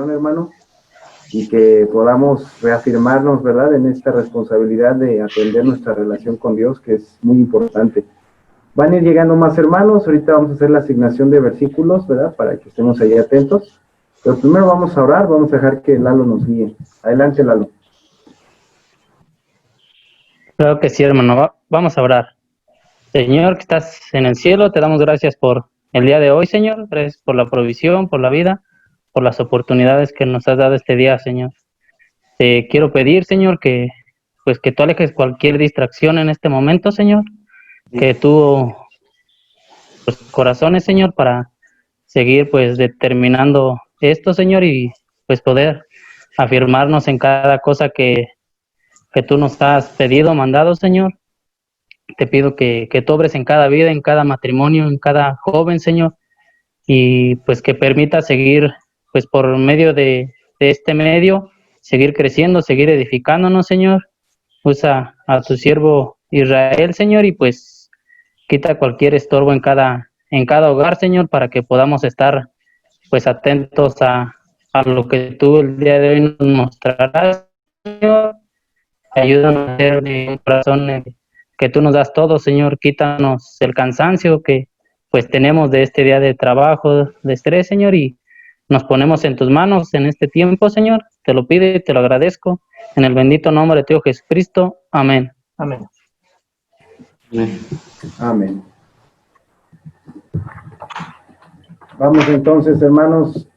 comunión, hermano, y que podamos reafirmarnos, ¿verdad?, en esta responsabilidad de atender nuestra relación con Dios, que es muy importante. Van a ir llegando más hermanos, ahorita vamos a hacer la asignación de versículos, ¿verdad?, para que estemos ahí atentos. Pero primero vamos a orar, vamos a dejar que Lalo nos guíe. Adelante, Lalo. Claro que sí, hermano. Vamos a orar. Señor, que estás en el cielo, te damos gracias por el día de hoy, Señor. Gracias por la provisión, por la vida, por las oportunidades que nos has dado este día, Señor. Te quiero pedir, Señor, que tú alejes cualquier distracción en este momento, Señor. Que tú, pues, corazones, Señor, para seguir, pues, determinando esto, Señor, y pues poder afirmarnos en cada cosa que tú nos has pedido, mandado, Señor. Te pido que tú obres en cada vida, en cada matrimonio, en cada joven, Señor, y pues que permita seguir, pues por medio de este medio, seguir creciendo, seguir edificándonos, Señor. Usa a tu siervo Israel, Señor, y pues quita cualquier estorbo en cada hogar, Señor, para que podamos estar pues atentos a lo que tú el día de hoy nos mostrarás, Señor. Ayúdanos a ser de un corazón que tú nos das todo, Señor. Quítanos el cansancio que pues tenemos de este día de trabajo, de estrés, Señor, y nos ponemos en tus manos en este tiempo, Señor. Te lo pido y te lo agradezco. En el bendito nombre de tu Hijo Jesucristo. Amén. Amén. Amén. Amén. Vamos entonces, hermanos,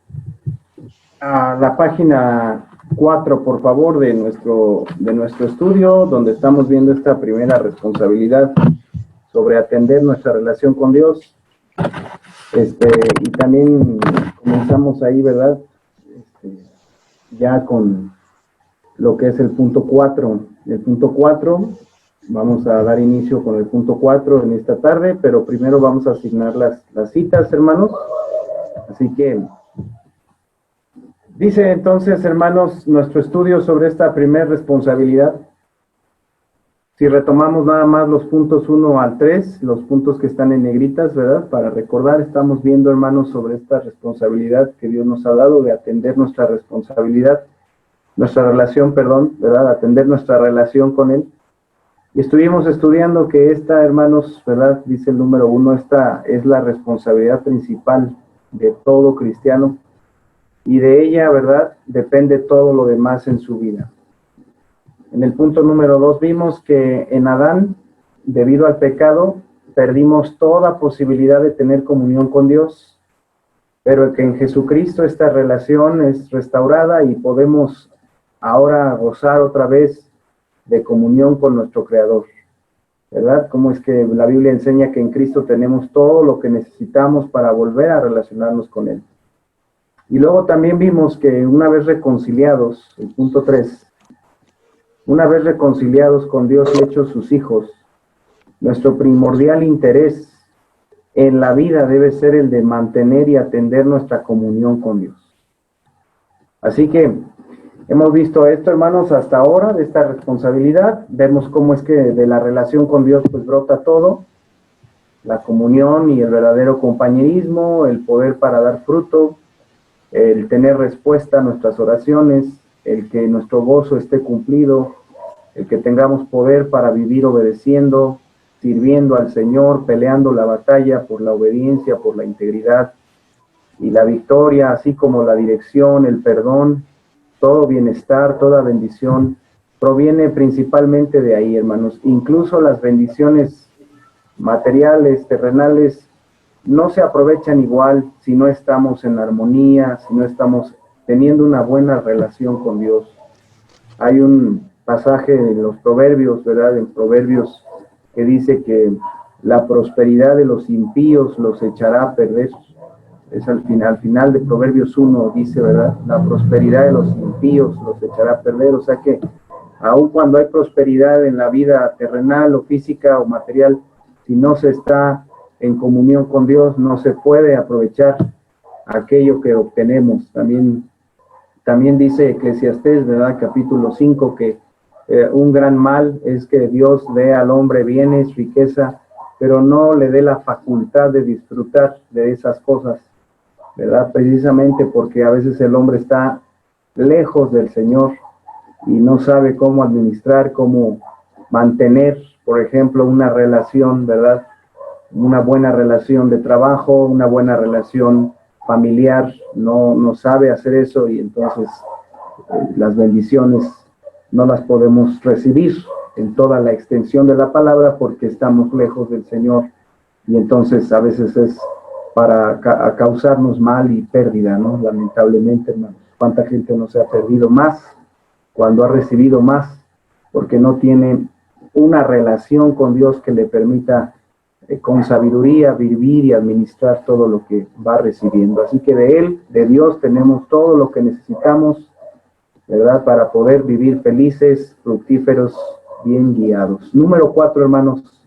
a la página 4, por favor, de nuestro estudio, donde estamos viendo esta primera responsabilidad sobre atender nuestra relación con Dios. Y también comenzamos ahí, ¿verdad? Ya con lo que es el punto 4. El punto 4, vamos a dar inicio con el punto 4 en esta tarde, pero primero vamos a asignar las citas, hermanos. Así que dice entonces, hermanos, nuestro estudio sobre esta primera responsabilidad. Si retomamos nada más los puntos 1 al 3, los puntos que están en negritas, ¿verdad? Para recordar, estamos viendo, hermanos, sobre esta responsabilidad que Dios nos ha dado de atender nuestra responsabilidad, nuestra relación, ¿verdad? Atender nuestra relación con Él. Y estuvimos estudiando que esta, hermanos, ¿verdad? Dice el número 1, esta es la responsabilidad principal de todo cristiano. Y de ella, ¿verdad?, depende todo lo demás en su vida. En el punto número 2 vimos que en Adán, debido al pecado, perdimos toda posibilidad de tener comunión con Dios, pero que en Jesucristo esta relación es restaurada y podemos ahora gozar otra vez de comunión con nuestro Creador, ¿verdad? Cómo es que la Biblia enseña que en Cristo tenemos todo lo que necesitamos para volver a relacionarnos con Él. Y luego también vimos que una vez reconciliados, el punto 3, una vez reconciliados con Dios y hechos sus hijos, nuestro primordial interés en la vida debe ser el de mantener y atender nuestra comunión con Dios. Así que hemos visto esto, hermanos, hasta ahora, de esta responsabilidad. Vemos cómo es que de la relación con Dios pues brota todo, la comunión y el verdadero compañerismo, el poder para dar fruto, el tener respuesta a nuestras oraciones, el que nuestro gozo esté cumplido, el que tengamos poder para vivir obedeciendo, sirviendo al Señor, peleando la batalla por la obediencia, por la integridad y la victoria, así como la dirección, el perdón, todo bienestar, toda bendición, proviene principalmente de ahí, hermanos. Incluso las bendiciones materiales, terrenales, no se aprovechan igual si no estamos en armonía, si no estamos teniendo una buena relación con Dios. Hay un pasaje en los Proverbios, ¿verdad? En Proverbios que dice que la prosperidad de los impíos los echará a perder. Es al final de Proverbios 1 dice, ¿verdad? La prosperidad de los impíos los echará a perder. O sea que aun cuando hay prosperidad en la vida terrenal o física o material, si no se está en comunión con Dios, no se puede aprovechar aquello que obtenemos. También dice Eclesiastés, ¿verdad? Capítulo 5, que un gran mal es que Dios dé al hombre bienes, riqueza, pero no le dé la facultad de disfrutar de esas cosas. ¿verdad? Precisamente porque a veces el hombre está lejos del Señor y no sabe cómo administrar, cómo mantener, por ejemplo, una relación, ¿verdad? Una buena relación de trabajo, una buena relación familiar, no sabe hacer eso y entonces las bendiciones no las podemos recibir en toda la extensión de la palabra porque estamos lejos del Señor y entonces a veces es para causarnos mal y pérdida, ¿no? Lamentablemente, hermanos. ¿Cuánta gente no se ha perdido más cuando ha recibido más? Porque no tiene una relación con Dios que le permita con sabiduría vivir y administrar todo lo que va recibiendo. Así que de Él, de Dios, tenemos todo lo que necesitamos, ¿verdad? Para poder vivir felices, fructíferos, bien guiados. Número 4, hermanos.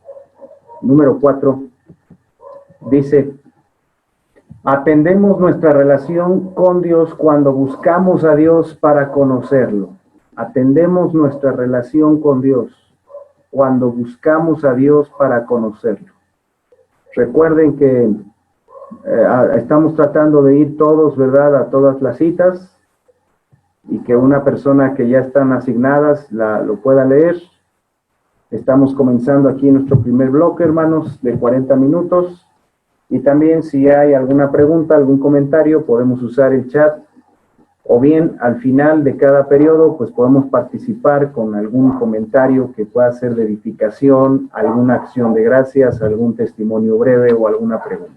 Número 4 dice: atendemos nuestra relación con Dios cuando buscamos a Dios para conocerlo. Atendemos nuestra relación con Dios cuando buscamos a Dios para conocerlo. Recuerden que estamos tratando de ir todos, ¿verdad?, a todas las citas y que una persona que ya están asignadas lo pueda leer. Estamos comenzando aquí nuestro primer bloque, hermanos, de 40 minutos. Y también si hay alguna pregunta, algún comentario, podemos usar el chat. O bien, al final de cada periodo, pues podemos participar con algún comentario que pueda ser de edificación, alguna acción de gracias, algún testimonio breve o alguna pregunta.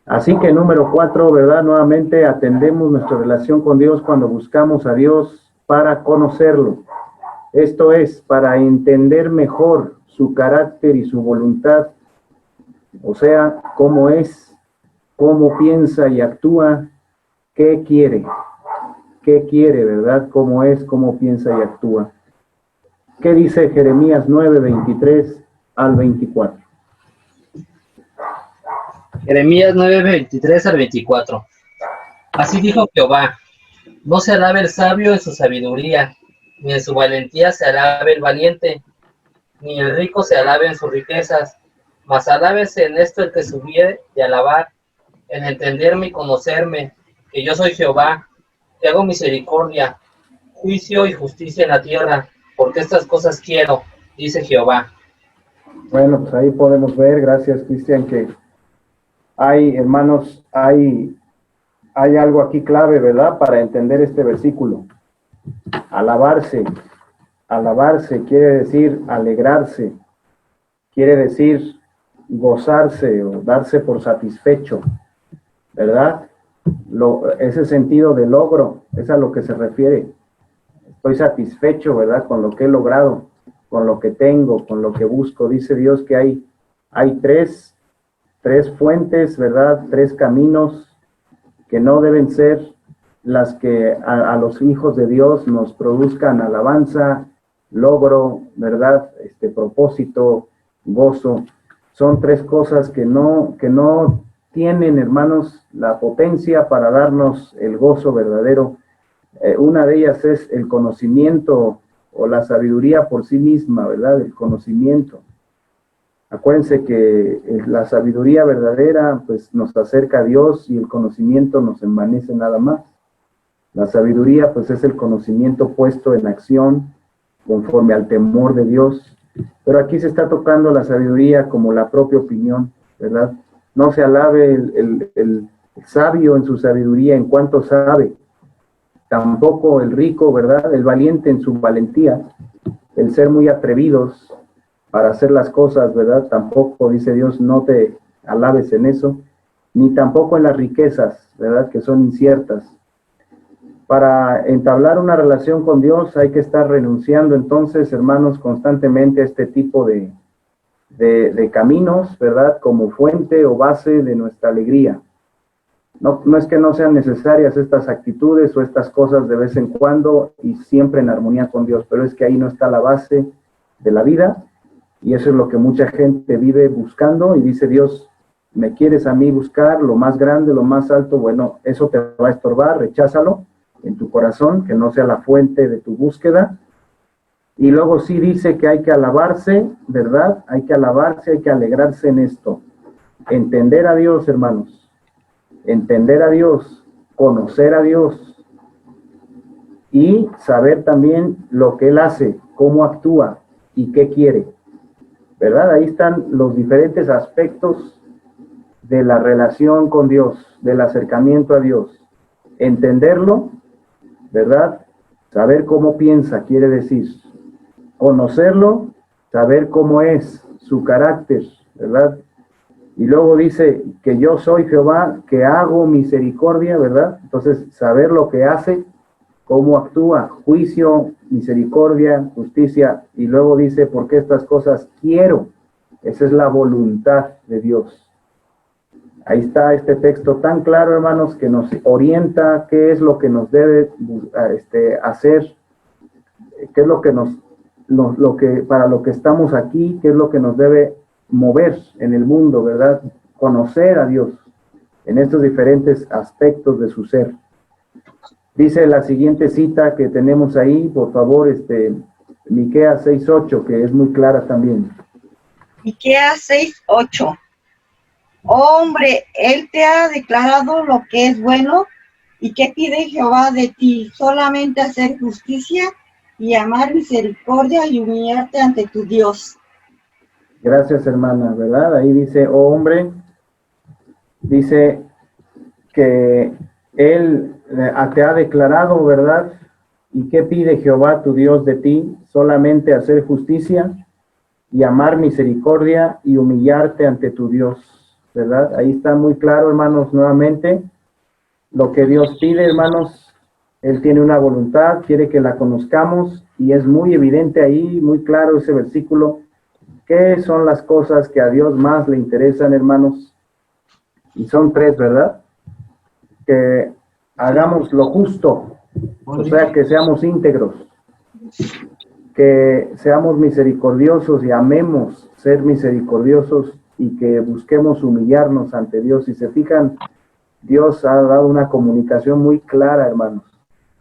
Así que número 4, ¿verdad? Nuevamente atendemos nuestra relación con Dios cuando buscamos a Dios para conocerlo. Esto es, para entender mejor su carácter y su voluntad. O sea, cómo es, cómo piensa y actúa, qué quiere, ¿verdad? Cómo es, cómo piensa y actúa. ¿Qué dice Jeremías 9, 23 al 24? Jeremías 9, 23 al 24. Así dijo Jehová: no se alabe el sabio en su sabiduría, ni en su valentía se alabe el valiente, ni el rico se alabe en sus riquezas, mas alábese en esto el que subiere de alabar, en entenderme y conocerme, que yo soy Jehová, que hago misericordia, juicio y justicia en la tierra, porque estas cosas quiero, dice Jehová. Bueno, pues ahí podemos ver, gracias Cristian, que hay, hermanos, hay algo aquí clave, ¿verdad?, para entender este versículo. Alabarse quiere decir alegrarse, quiere decir gozarse o darse por satisfecho, ¿verdad? Ese sentido de logro es a lo que se refiere. Estoy satisfecho, ¿verdad?, con lo que he logrado, con lo que tengo, con lo que busco. Dice Dios que hay tres fuentes, ¿verdad?, tres caminos que no deben ser las que a los hijos de Dios nos produzcan alabanza, logro, ¿verdad?, propósito, gozo. Son tres cosas que no tienen, hermanos, la potencia para darnos el gozo verdadero. Una de ellas es el conocimiento o la sabiduría por sí misma, ¿verdad?, el conocimiento. Acuérdense que la sabiduría verdadera pues nos acerca a Dios y el conocimiento nos envanece nada más. La sabiduría pues es el conocimiento puesto en acción conforme al temor de Dios. Pero aquí se está tocando la sabiduría como la propia opinión, ¿verdad? No se alabe el sabio en su sabiduría en cuanto sabe. Tampoco el rico, ¿verdad?, el valiente en su valentía, el ser muy atrevidos para hacer las cosas, ¿verdad? Tampoco, dice Dios, no te alabes en eso, ni tampoco en las riquezas, ¿verdad?, que son inciertas. Para entablar una relación con Dios hay que estar renunciando entonces, hermanos, constantemente a este tipo de caminos, ¿verdad?, como fuente o base de nuestra alegría. No es que no sean necesarias estas actitudes o estas cosas de vez en cuando y siempre en armonía con Dios, pero es que ahí no está la base de la vida. Y eso es lo que mucha gente vive buscando y dice Dios, ¿me quieres a mí buscar lo más grande, lo más alto? Bueno, eso te va a estorbar, recházalo en tu corazón, que no sea la fuente de tu búsqueda. Y luego sí dice que hay que alabarse, ¿verdad? Hay que alabarse, hay que alegrarse en esto. Entender a Dios, hermanos. entender a Dios, conocer a Dios y saber también lo que Él hace, cómo actúa y qué quiere, ¿verdad? Ahí están los diferentes aspectos de la relación con Dios, del acercamiento a Dios. Entenderlo, ¿verdad? Saber cómo piensa, quiere decir. Conocerlo, saber cómo es, su carácter, ¿verdad? Y luego dice que yo soy Jehová, que hago misericordia, ¿verdad? Entonces, saber lo que hace, cómo actúa, juicio, misericordia, justicia. Y luego dice, porque estas cosas quiero. Esa es la voluntad de Dios. Ahí está este texto tan claro, hermanos, que nos orienta qué es lo que nos debe hacer, qué es lo que para lo que estamos aquí, qué es lo que nos debe mover en el mundo, ¿verdad? Conocer a Dios en estos diferentes aspectos de su ser. Dice la siguiente cita que tenemos ahí, por favor, Miqueas 6:8, que es muy clara también. Miqueas 6:8. Hombre, Él te ha declarado lo que es bueno, y qué pide Jehová de ti, solamente hacer justicia y amar misericordia y humillarte ante tu Dios. Gracias, hermana, ¿verdad? Ahí dice, oh hombre, dice que Él te ha declarado, ¿verdad? ¿Y qué pide Jehová tu Dios de ti? Solamente hacer justicia y amar misericordia y humillarte ante tu Dios, ¿verdad? Ahí está muy claro, hermanos, nuevamente, lo que Dios pide, hermanos. Él tiene una voluntad, quiere que la conozcamos, y es muy evidente ahí, muy claro ese versículo, qué son las cosas que a Dios más le interesan, hermanos. Y son tres, ¿verdad? Que hagamos lo justo, o sea, que seamos íntegros, que seamos misericordiosos y amemos ser misericordiosos, y que busquemos humillarnos ante Dios. Si se fijan, Dios ha dado una comunicación muy clara, hermanos,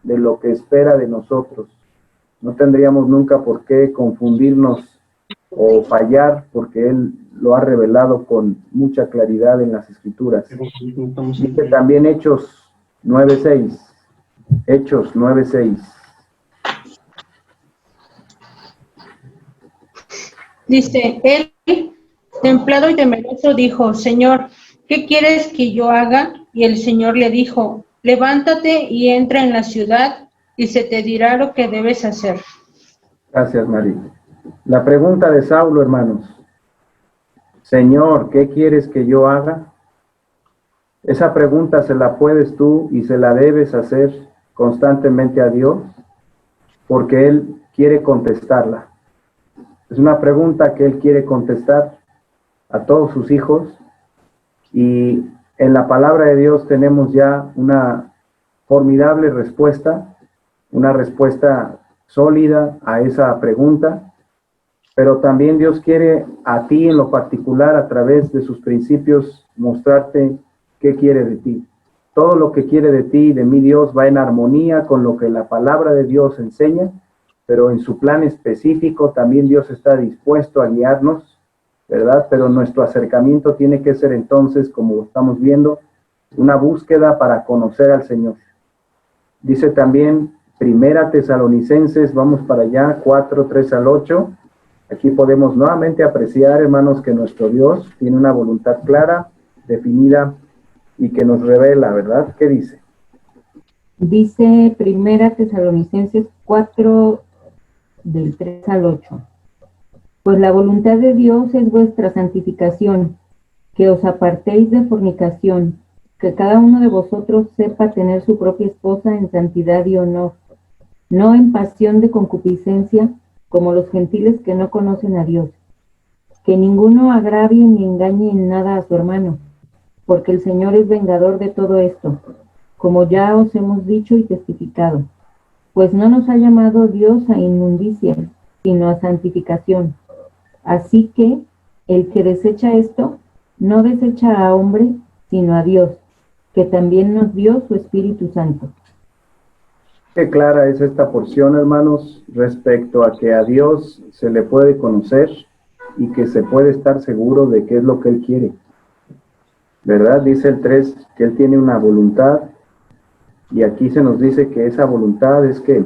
de lo que espera de nosotros. No tendríamos nunca por qué confundirnos o fallar, porque Él lo ha revelado con mucha claridad en las Escrituras. Dice también Hechos 9:6. Hechos 9:6. Dice, él, templado y temeroso, dijo, Señor, ¿qué quieres que yo haga? Y el Señor le dijo, levántate y entra en la ciudad, y se te dirá lo que debes hacer. Gracias, María. La pregunta de Saulo, hermanos. Señor, ¿qué quieres que yo haga? Esa pregunta se la puedes tú y se la debes hacer constantemente a Dios, porque Él quiere contestarla. Es una pregunta que Él quiere contestar a todos sus hijos, y en la palabra de Dios tenemos ya una formidable respuesta, una respuesta sólida a esa pregunta, pero también Dios quiere a ti en lo particular, a través de sus principios, mostrarte qué quiere de ti. Todo lo que quiere de ti y de mí Dios va en armonía con lo que la palabra de Dios enseña, pero en su plan específico también Dios está dispuesto a guiarnos, ¿verdad? Pero nuestro acercamiento tiene que ser entonces, como estamos viendo, una búsqueda para conocer al Señor. Dice también Primera Tesalonicenses, vamos para allá, 4:3-8. Aquí podemos nuevamente apreciar, hermanos, que nuestro Dios tiene una voluntad clara, definida, y que nos revela, ¿verdad? ¿Qué dice? Dice Primera Tesalonicenses 4, del 3-8. Pues la voluntad de Dios es vuestra santificación, que os apartéis de fornicación, que cada uno de vosotros sepa tener su propia esposa en santidad y honor, no en pasión de concupiscencia, como los gentiles que no conocen a Dios. Que ninguno agravie ni engañe en nada a su hermano, porque el Señor es vengador de todo esto, como ya os hemos dicho y testificado. Pues no nos ha llamado Dios a inmundicia, sino a santificación. Así que el que desecha esto, no desecha a hombre, sino a Dios, que también nos dio su Espíritu Santo. Qué clara es esta porción, hermanos, respecto a que a Dios se le puede conocer y que se puede estar seguro de qué es lo que Él quiere. ¿verdad? Dice el 3 que Él tiene una voluntad, y aquí se nos dice que esa voluntad es que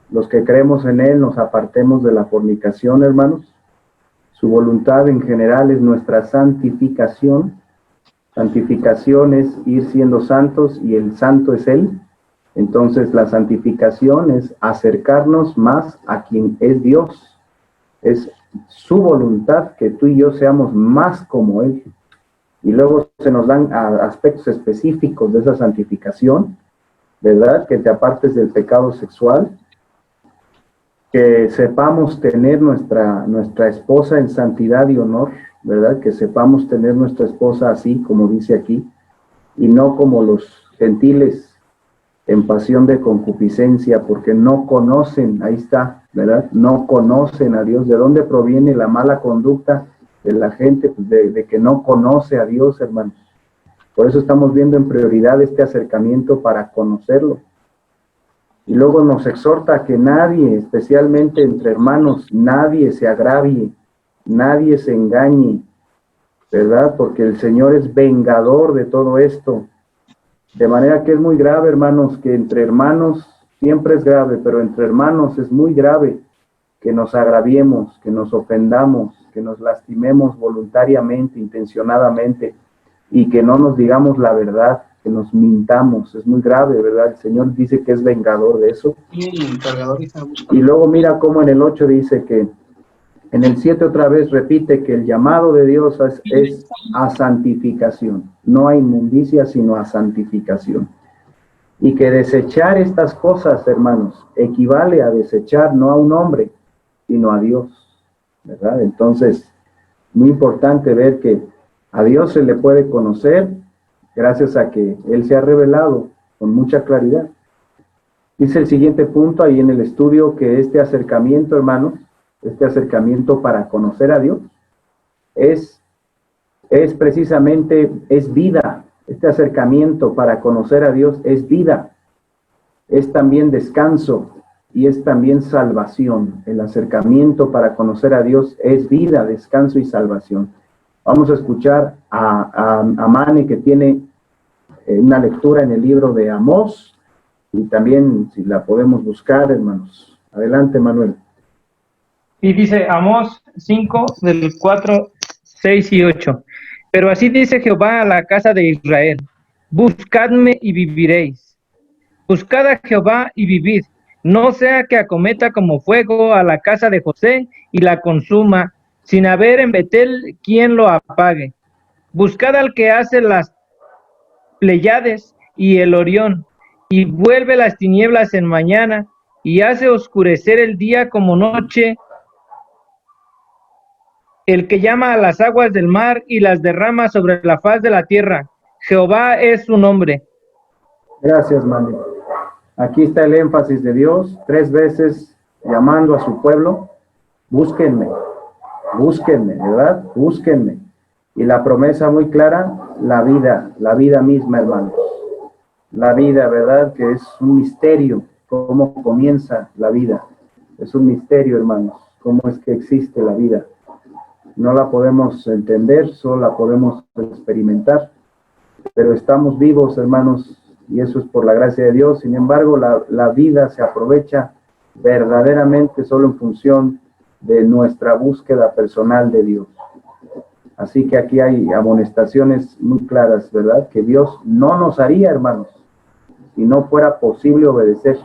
los que creemos en Él nos apartemos de la fornicación, hermanos. Su voluntad en general es nuestra santificación. Santificación es ir siendo santos y el santo es Él. Entonces la santificación es acercarnos más a quien es Dios. Es su voluntad que tú y yo seamos más como Él. Y luego se nos dan aspectos específicos de esa santificación, ¿verdad? Que te apartes del pecado sexual, que sepamos tener nuestra esposa en santidad y honor, ¿verdad? Que sepamos tener nuestra esposa así, como dice aquí, y no como los gentiles en pasión de concupiscencia, porque no conocen, ahí está, ¿verdad? No conocen a Dios. ¿De dónde proviene la mala conducta de la gente? Pues de que no conoce a Dios, hermanos. Por eso estamos viendo en prioridad este acercamiento para conocerlo. Y luego nos exhorta a que nadie, especialmente entre hermanos, nadie se agravie, nadie se engañe, ¿verdad? Porque el Señor es vengador de todo esto. De manera que es muy grave, hermanos, que entre hermanos siempre es grave, pero entre hermanos es muy grave que nos agraviemos, que nos ofendamos, que nos lastimemos voluntariamente, intencionadamente, y que no nos digamos la verdad, que nos mintamos. Es muy grave, ¿verdad? El Señor dice que es vengador de eso. Y luego mira cómo en el 8 dice que, en el 7 otra vez repite que el llamado de Dios es a santificación. No a inmundicia, sino a santificación. Y que desechar estas cosas, hermanos, equivale a desechar no a un hombre, sino a Dios, ¿verdad? Entonces, muy importante ver que a Dios se le puede conocer gracias a que Él se ha revelado con mucha claridad. Dice el siguiente punto ahí en el estudio que este acercamiento, hermanos, este acercamiento para conocer a Dios es precisamente, es vida. Este acercamiento para conocer a Dios es vida, es también descanso y es también salvación. El acercamiento para conocer a Dios es vida, descanso y salvación. Vamos a escuchar a Mane, que tiene una lectura en el libro de Amós, y también si la podemos buscar, hermanos. Adelante, Manuel. Y dice Amós 5, del 4, 6 y 8. Pero así dice Jehová a la casa de Israel: buscadme y viviréis. Buscad a Jehová y vivid. No sea que acometa como fuego a la casa de José y la consuma, sin haber en Betel quien lo apague. Buscad al que hace las Pleiades y el Orión, y vuelve las tinieblas en mañana, y hace oscurecer el día como noche, el que llama a las aguas del mar y las derrama sobre la faz de la tierra. Jehová es su nombre. Gracias, Mane. Aquí está el énfasis de Dios, 3 veces llamando a su pueblo: búsquenme, búsquenme, ¿verdad? Búsquenme. Y la promesa muy clara: la vida misma, hermanos. La vida, ¿verdad? Que es un misterio, cómo comienza la vida. Es un misterio, hermanos, cómo es que existe la vida. No la podemos entender, solo la podemos experimentar, pero estamos vivos, hermanos, y eso es por la gracia de Dios. Sin embargo, la vida se aprovecha verdaderamente solo en función de nuestra búsqueda personal de Dios. Así que aquí hay amonestaciones muy claras, ¿verdad? Que Dios no nos haría, hermanos, si no fuera posible obedecer.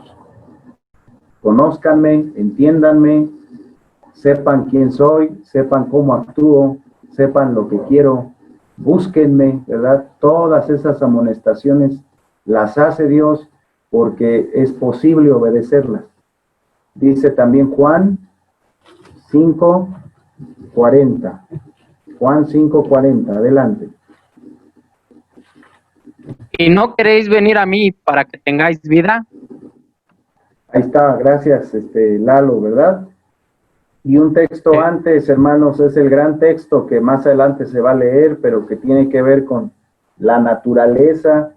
Conózcanme, entiéndanme, sepan quién soy, sepan cómo actúo, sepan lo que quiero, búsquenme, ¿verdad? Todas esas amonestaciones las hace Dios porque es posible obedecerlas. Dice también Juan 5:40. Juan 5:40, adelante. ¿Y no queréis venir a mí para que tengáis vida? Ahí está, gracias, Lalo, ¿verdad? Y un texto antes, hermanos, es el gran texto que más adelante se va a leer, pero que tiene que ver con la naturaleza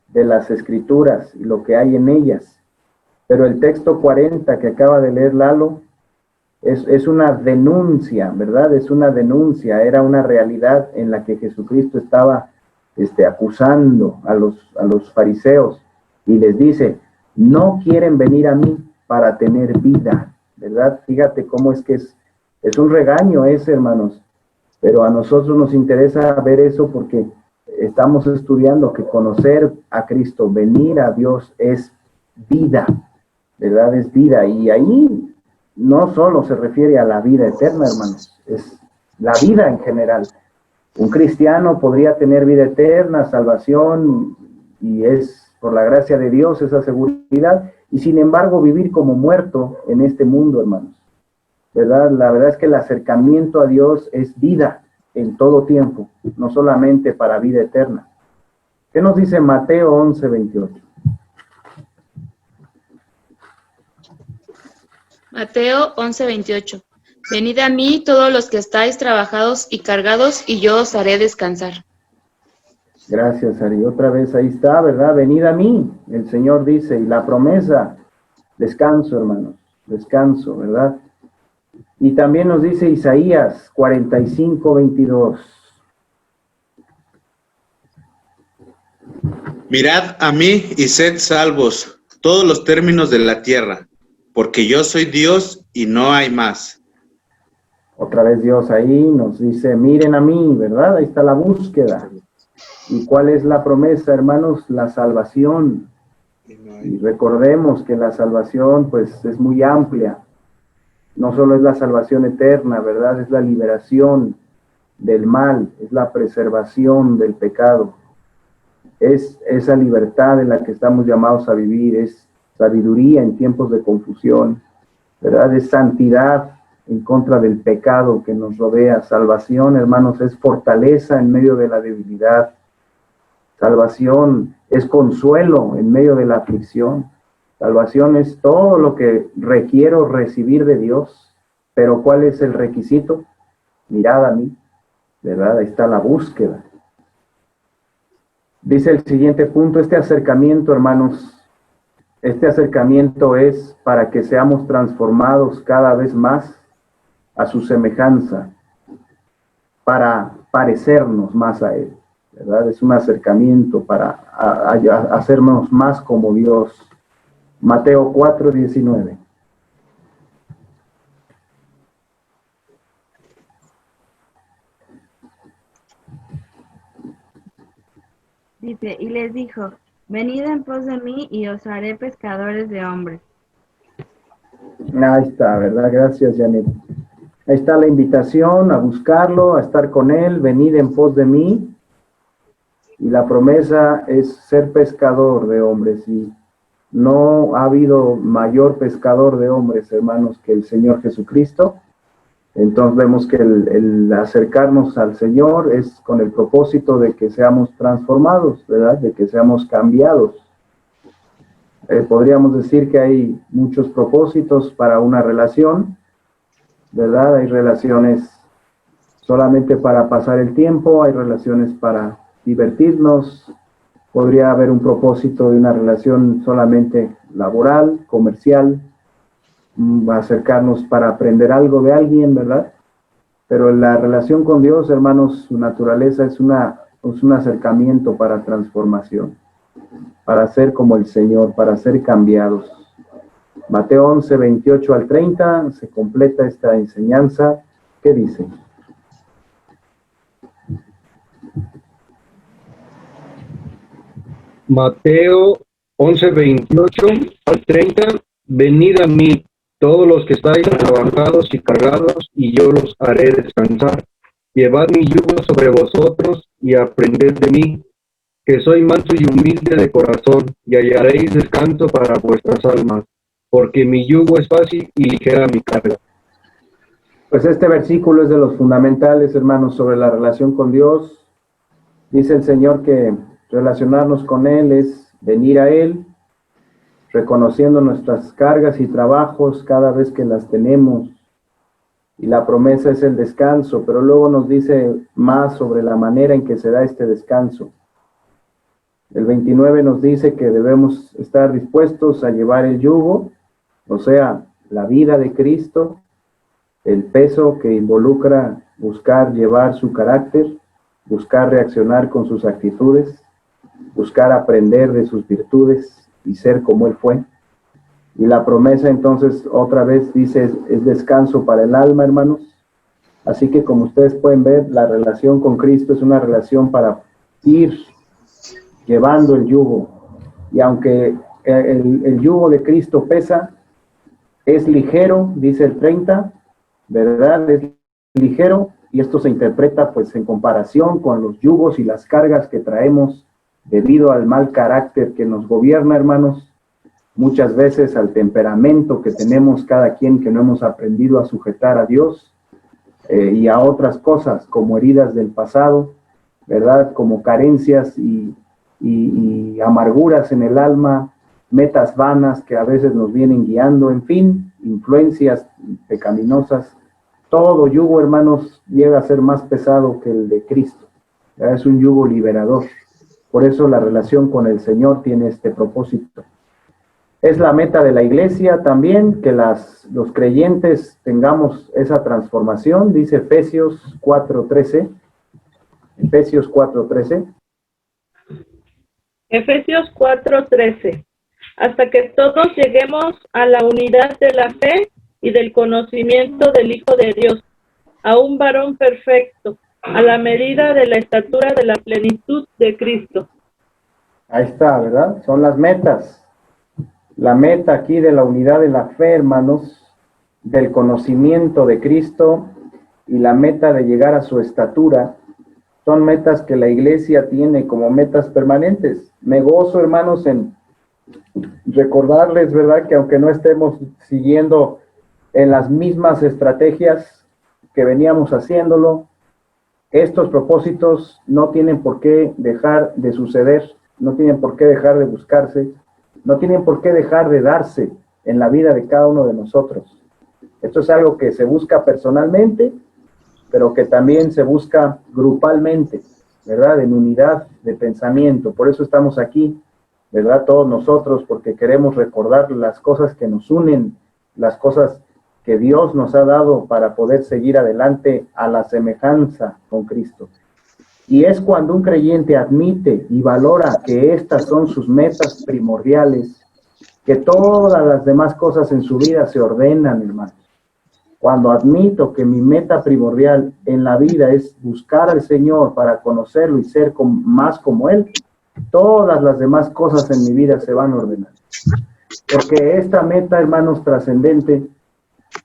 de las Escrituras y lo que hay en ellas. Pero el texto 40 que acaba de leer Lalo es una denuncia, ¿verdad? Es una denuncia, era una realidad en la que Jesucristo estaba acusando a los fariseos y les dice, no quieren venir a mí para tener vida, ¿verdad? Fíjate cómo es que es un regaño ese, hermanos, pero a nosotros nos interesa ver eso porque estamos estudiando que conocer a Cristo, venir a Dios es vida, ¿verdad? Es vida, y ahí no solo se refiere a la vida eterna, hermanos, es la vida en general. Un cristiano podría tener vida eterna, salvación, y es por la gracia de Dios esa seguridad, y sin embargo vivir como muerto en este mundo, hermanos, ¿verdad? La verdad es que el acercamiento a Dios es vida en todo tiempo, no solamente para vida eterna. ¿Qué nos dice Mateo 11:28? Mateo 11:28. Venid a mí todos los que estáis trabajados y cargados, y yo os haré descansar. Gracias, Ari. Otra vez ahí está, ¿verdad? Venid a mí, el Señor dice, y la promesa, descanso, hermanos, descanso, ¿verdad? Y también nos dice Isaías 45:22. Mirad a mí y sed salvos, todos los términos de la tierra, porque yo soy Dios y no hay más. Otra vez Dios ahí nos dice, miren a mí, ¿verdad? Ahí está la búsqueda. ¿Y cuál es la promesa, hermanos? La salvación. Y recordemos que la salvación, pues, es muy amplia. No solo es la salvación eterna, ¿verdad? Es la liberación del mal, es la preservación del pecado. Es esa libertad en la que estamos llamados a vivir, es sabiduría en tiempos de confusión, ¿verdad? Es santidad en contra del pecado que nos rodea. Salvación, hermanos, es fortaleza en medio de la debilidad. Salvación es consuelo en medio de la aflicción. Salvación es todo lo que requiero recibir de Dios. Pero ¿cuál es el requisito? Mirad a mí, ¿verdad? Ahí está la búsqueda. Dice el siguiente punto, este acercamiento, hermanos, este acercamiento es para que seamos transformados cada vez más a su semejanza, para parecernos más a Él, ¿verdad? Es un acercamiento para hacernos más como Dios. Mateo 4:19. Dice, y les dijo, venid en pos de mí y os haré pescadores de hombres. Ahí está, ¿verdad? Gracias, Janet. Ahí está la invitación a buscarlo, a estar con Él, venid en pos de mí. Y la promesa es ser pescador de hombres. Y no ha habido mayor pescador de hombres, hermanos, que el Señor Jesucristo. Entonces vemos que el acercarnos al Señor es con el propósito de que seamos transformados, ¿verdad? De que seamos cambiados. Podríamos decir que hay muchos propósitos para una relación, ¿verdad? Hay relaciones solamente para pasar el tiempo, hay relaciones para divertirnos, podría haber un propósito de una relación solamente laboral, comercial, acercarnos para aprender algo de alguien, ¿verdad? Pero la relación con Dios, hermanos, su naturaleza es un acercamiento para transformación, para ser como el Señor, para ser cambiados. Mateo 11:28 al 30, se completa esta enseñanza. ¿Qué dice? Mateo 11:28 al 30, venid a mí, todos los que estáis trabajados y cargados, y yo los haré descansar. Llevad mi yugo sobre vosotros y aprended de mí, que soy manso y humilde de corazón, y hallaréis descanso para vuestras almas, porque mi yugo es fácil y ligera mi carga. Pues este versículo es de los fundamentales, hermanos, sobre la relación con Dios. Dice el Señor que relacionarnos con Él es venir a Él, reconociendo nuestras cargas y trabajos cada vez que las tenemos. Y la promesa es el descanso, pero luego nos dice más sobre la manera en que se da este descanso. El 29 nos dice que debemos estar dispuestos a llevar el yugo, o sea, la vida de Cristo, el peso que involucra buscar llevar su carácter, buscar reaccionar con sus actitudes, buscar aprender de sus virtudes y ser como Él fue. Y la promesa entonces otra vez dice es descanso para el alma, hermanos. Así que como ustedes pueden ver, la relación con Cristo es una relación para ir llevando el yugo. Y aunque el yugo de Cristo pesa, es ligero, dice el 30, ¿verdad? Es ligero, y esto se interpreta pues en comparación con los yugos y las cargas que traemos debido al mal carácter que nos gobierna, hermanos, muchas veces al temperamento que tenemos cada quien que no hemos aprendido a sujetar a Dios y a otras cosas como heridas del pasado, ¿verdad? Como carencias y amarguras en el alma, metas vanas que a veces nos vienen guiando, en fin, influencias pecaminosas. Todo yugo, hermanos, llega a ser más pesado que el de Cristo. Es un yugo liberador. Por eso la relación con el Señor tiene este propósito. Es la meta de la iglesia también que los creyentes tengamos esa transformación, dice Efesios 4:13. Efesios 4:13. Efesios 4:13. Hasta que todos lleguemos a la unidad de la fe y del conocimiento del Hijo de Dios, a un varón perfecto, a la medida de la estatura de la plenitud de Cristo. Ahí está, ¿verdad? Son las metas. La meta aquí de la unidad de la fe, hermanos, del conocimiento de Cristo y la meta de llegar a su estatura, son metas que la iglesia tiene como metas permanentes. Me gozo, hermanos, en recordarles, ¿verdad?, que aunque no estemos siguiendo en las mismas estrategias que veníamos haciéndolo, estos propósitos no tienen por qué dejar de suceder, no tienen por qué dejar de buscarse, no tienen por qué dejar de darse en la vida de cada uno de nosotros. Esto es algo que se busca personalmente, pero que también se busca grupalmente, ¿verdad?, en unidad de pensamiento. Por eso estamos aquí, ¿verdad?, todos nosotros, porque queremos recordar las cosas que nos unen, las cosas que Dios nos ha dado para poder seguir adelante a la semejanza con Cristo. Y es cuando un creyente admite y valora que estas son sus metas primordiales, que todas las demás cosas en su vida se ordenan, hermanos. Cuando admito que mi meta primordial en la vida es buscar al Señor para conocerlo y ser más como Él, todas las demás cosas en mi vida se van a ordenar. Porque esta meta, hermanos, trascendente,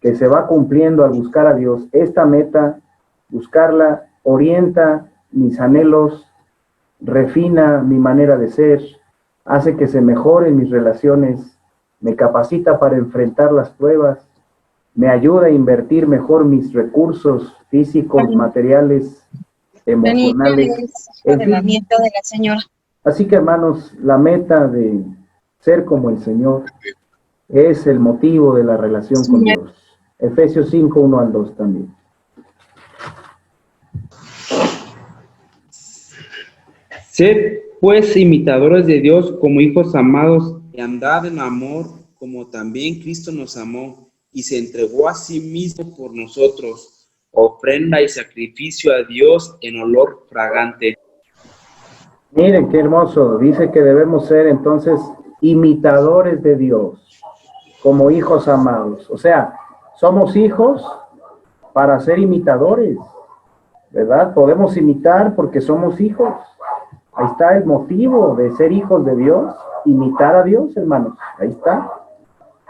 que se va cumpliendo al buscar a Dios, esta meta, buscarla, orienta mis anhelos, refina mi manera de ser, hace que se mejoren mis relaciones, me capacita para enfrentar las pruebas, me ayuda a invertir mejor mis recursos físicos, materiales, emocionales. En fin. De la señora. Así que, hermanos, la meta de ser como el Señor es el motivo de la relación con Dios. Efesios 5, 1 al 2 también. Sed, pues, imitadores de Dios como hijos amados, y andad en amor, como también Cristo nos amó, y se entregó a sí mismo por nosotros, ofrenda y sacrificio a Dios en olor fragante. Miren qué hermoso, dice que debemos ser entonces imitadores de Dios, como hijos amados. O sea, somos hijos para ser imitadores, ¿verdad? Podemos imitar porque somos hijos. Ahí está el motivo de ser hijos de Dios, imitar a Dios, hermanos. Ahí está.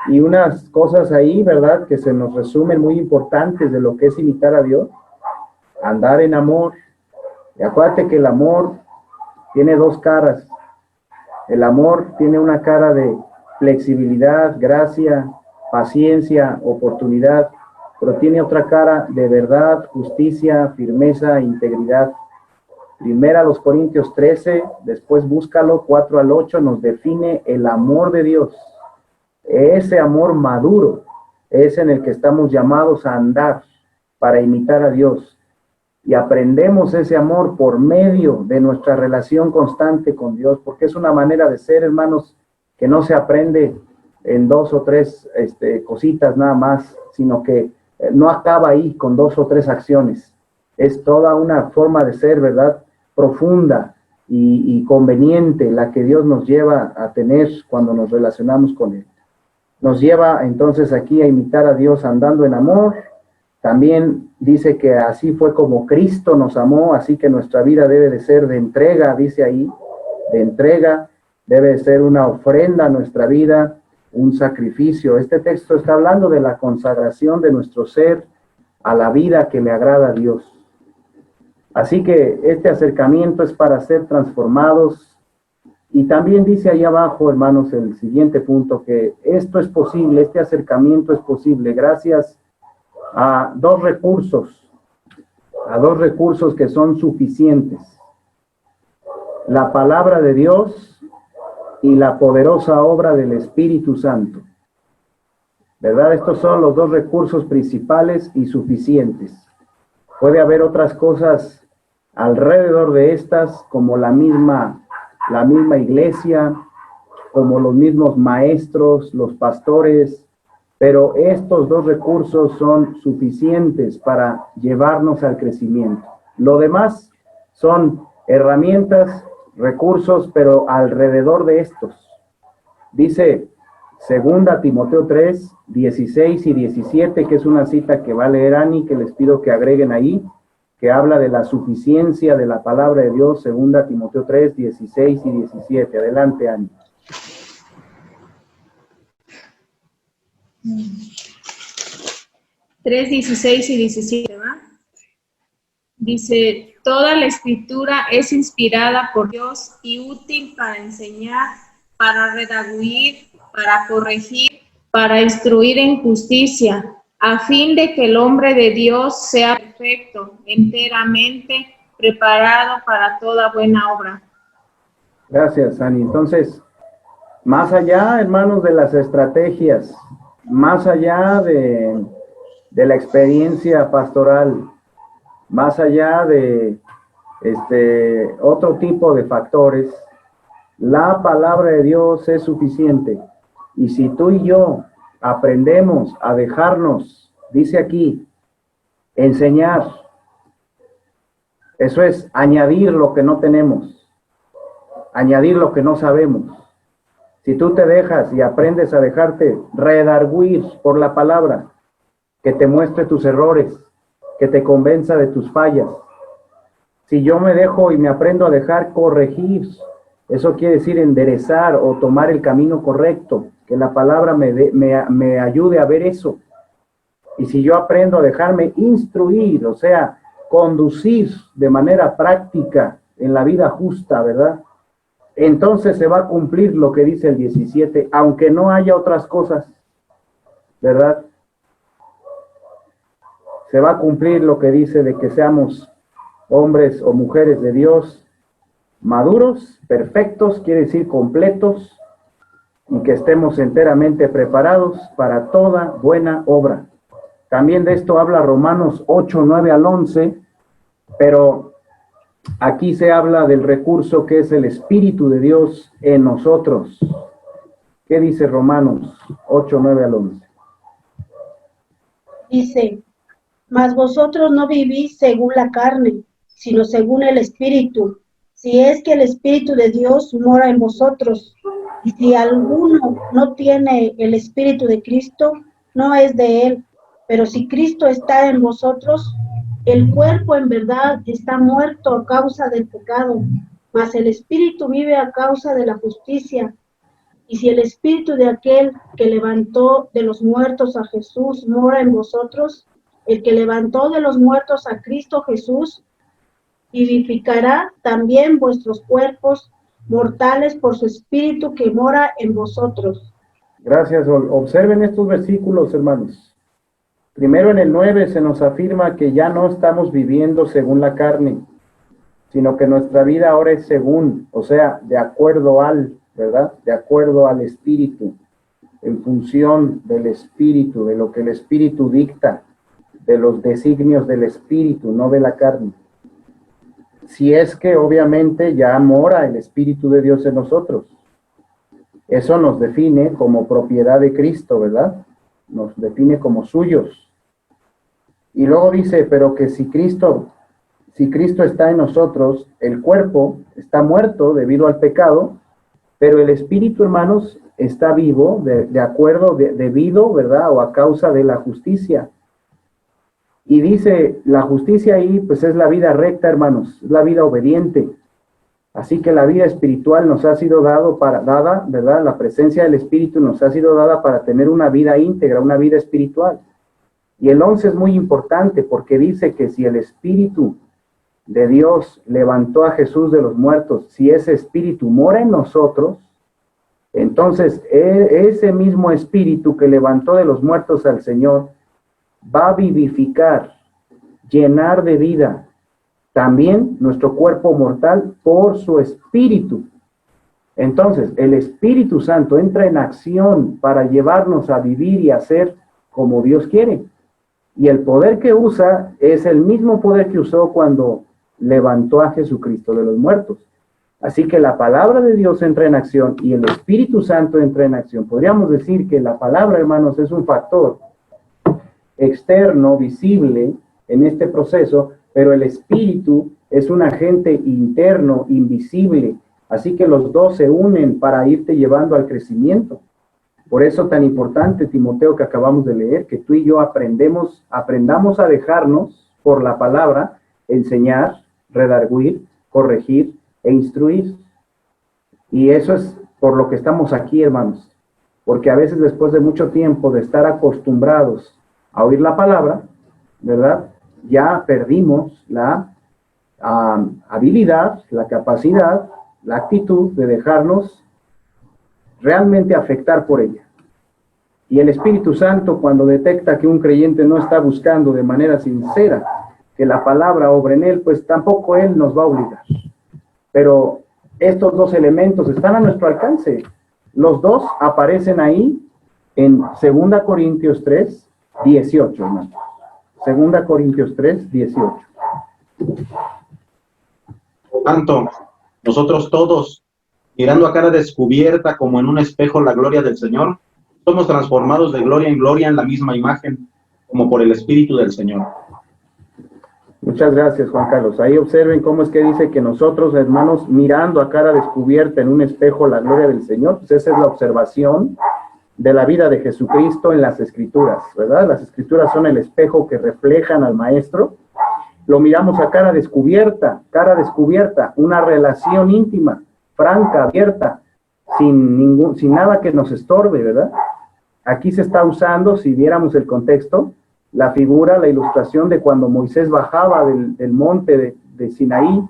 Y unas cosas ahí, ¿verdad?, que se nos resumen muy importantes de lo que es imitar a Dios. Andar en amor. Y acuérdate que el amor tiene dos caras. El amor tiene una cara de flexibilidad, gracia, paciencia, oportunidad, pero tiene otra cara de verdad, justicia, firmeza, integridad. Primera a los Corintios 13, después búscalo, 4 al 8, nos define el amor de Dios. Ese amor maduro es en el que estamos llamados a andar para imitar a Dios. Y aprendemos ese amor por medio de nuestra relación constante con Dios, porque es una manera de ser, hermanos, que no se aprende en 2 o 3 cositas nada más, sino que no acaba ahí con 2 o 3 acciones. Es toda una forma de ser, ¿verdad?, profunda y conveniente la que Dios nos lleva a tener cuando nos relacionamos con Él. Nos lleva entonces aquí a imitar a Dios andando en amor. También dice que así fue como Cristo nos amó, así que nuestra vida debe de ser de entrega, dice ahí, de entrega, debe de ser una ofrenda a nuestra vida, un sacrificio. Este texto está hablando de la consagración de nuestro ser a la vida que le agrada a Dios. Así que este acercamiento es para ser transformados. Y también dice ahí abajo, hermanos, el siguiente punto, que esto es posible, este acercamiento es posible gracias a dos recursos que son suficientes: la palabra de Dios y la poderosa obra del Espíritu Santo. ¿Verdad? Estos son los dos recursos principales y suficientes. Puede haber otras cosas alrededor de estas, como la misma iglesia, como los mismos maestros, los pastores, pero estos dos recursos son suficientes para llevarnos al crecimiento. Lo demás son herramientas, recursos, pero alrededor de estos. Dice 2 Timoteo 3, 16 y 17, que es una cita que va a leer Ani, que les pido que agreguen ahí, que habla de la suficiencia de la palabra de Dios. 2 Timoteo 3, 16 y 17. Adelante, Ani. Tres, 16 y 17, ¿va? Dice, toda la escritura es inspirada por Dios y útil para enseñar, para redarguir, para corregir, para instruir en justicia, a fin de que el hombre de Dios sea perfecto, enteramente preparado para toda buena obra. Gracias, Ani. Entonces, más allá, hermanos, de las estrategias, más allá de la experiencia pastoral, más allá de otro tipo de factores, la palabra de Dios es suficiente. Y si tú y yo aprendemos a dejarnos, dice aquí, enseñar, eso es añadir lo que no tenemos, añadir lo que no sabemos. Si tú te dejas y aprendes a dejarte redarguir por la palabra, que te muestre tus errores, que te convenza de tus fallas. Si yo me dejo y me aprendo a dejar corregir, eso quiere decir enderezar o tomar el camino correcto, que la palabra me ayude a ver eso. Y si yo aprendo a dejarme instruir, o sea, conducir de manera práctica en la vida justa, ¿verdad? Entonces se va a cumplir lo que dice el 17, aunque no haya otras cosas, ¿verdad? Se va a cumplir lo que dice de que seamos hombres o mujeres de Dios maduros, perfectos, quiere decir completos, y que estemos enteramente preparados para toda buena obra. También de esto habla Romanos 8, 9 al 11, pero aquí se habla del recurso que es el Espíritu de Dios en nosotros. ¿Qué dice Romanos 8, 9 al 11? Dice, mas vosotros no vivís según la carne, sino según el Espíritu, si es que el Espíritu de Dios mora en vosotros. Y si alguno no tiene el Espíritu de Cristo, no es de él. Pero si Cristo está en vosotros, el cuerpo en verdad está muerto a causa del pecado, mas el Espíritu vive a causa de la justicia. Y si el Espíritu de aquel que levantó de los muertos a Jesús mora en vosotros, el que levantó de los muertos a Cristo Jesús, vivificará también vuestros cuerpos mortales por su Espíritu que mora en vosotros. Gracias. Observen estos versículos, hermanos. Primero, en el 9 se nos afirma que ya no estamos viviendo según la carne, sino que nuestra vida ahora es según, o sea, de acuerdo al, ¿verdad? De acuerdo al Espíritu, en función del Espíritu, de lo que el Espíritu dicta, de los designios del Espíritu, no de la carne. Si es que obviamente ya mora el Espíritu de Dios en nosotros. Eso nos define como propiedad de Cristo, ¿verdad? Nos define como suyos. Y luego dice, pero que si Cristo, si Cristo está en nosotros, el cuerpo está muerto debido al pecado, pero el espíritu, hermanos, está vivo de acuerdo, debido, ¿verdad? O a causa de la justicia. Y dice, la justicia ahí, pues es la vida recta, hermanos, es la vida obediente. Así que la vida espiritual nos ha sido dada, ¿verdad? La presencia del Espíritu nos ha sido dada para tener una vida íntegra, una vida espiritual. Y el 11 es muy importante porque dice que si el Espíritu de Dios levantó a Jesús de los muertos, si ese Espíritu mora en nosotros, entonces ese mismo Espíritu que levantó de los muertos al Señor va a vivificar, llenar de vida también nuestro cuerpo mortal por su Espíritu. Entonces, el Espíritu Santo entra en acción para llevarnos a vivir y a ser como Dios quiere. Y el poder que usa es el mismo poder que usó cuando levantó a Jesucristo de los muertos. Así que la palabra de Dios entra en acción y el Espíritu Santo entra en acción. Podríamos decir que la palabra, hermanos, es un factor externo, visible en este proceso, pero el Espíritu es un agente interno, invisible. Así que los dos se unen para irte llevando al crecimiento. Por eso tan importante, Timoteo, que acabamos de leer, que tú y yo aprendamos a dejarnos por la palabra enseñar, redarguir, corregir e instruir. Y eso es por lo que estamos aquí, hermanos. Porque a veces después de mucho tiempo de estar acostumbrados a oír la palabra, ¿verdad? Ya perdimos la habilidad, la capacidad, la actitud de dejarnos realmente afectar por ella. Y el Espíritu Santo, cuando detecta que un creyente no está buscando de manera sincera que la palabra obre en él, pues tampoco él nos va a obligar. Pero estos dos elementos están a nuestro alcance. Los dos aparecen ahí en 2 Corintios 3, 18, hermano. 2 Corintios 3, 18. Por tanto, nosotros todos, mirando a cara descubierta como en un espejo la gloria del Señor, somos transformados de gloria en gloria en la misma imagen, como por el Espíritu del Señor. Muchas gracias, Juan Carlos. Ahí observen cómo es que dice que nosotros, hermanos, mirando a cara descubierta en un espejo la gloria del Señor, pues esa es la observación de la vida de Jesucristo en las Escrituras, ¿verdad? Las Escrituras son el espejo que reflejan al Maestro. Lo miramos a cara descubierta, una relación íntima, franca, abierta, sin nada que nos estorbe, ¿verdad? Aquí se está usando, si viéramos el contexto, la figura, la ilustración de cuando Moisés bajaba del monte de Sinaí,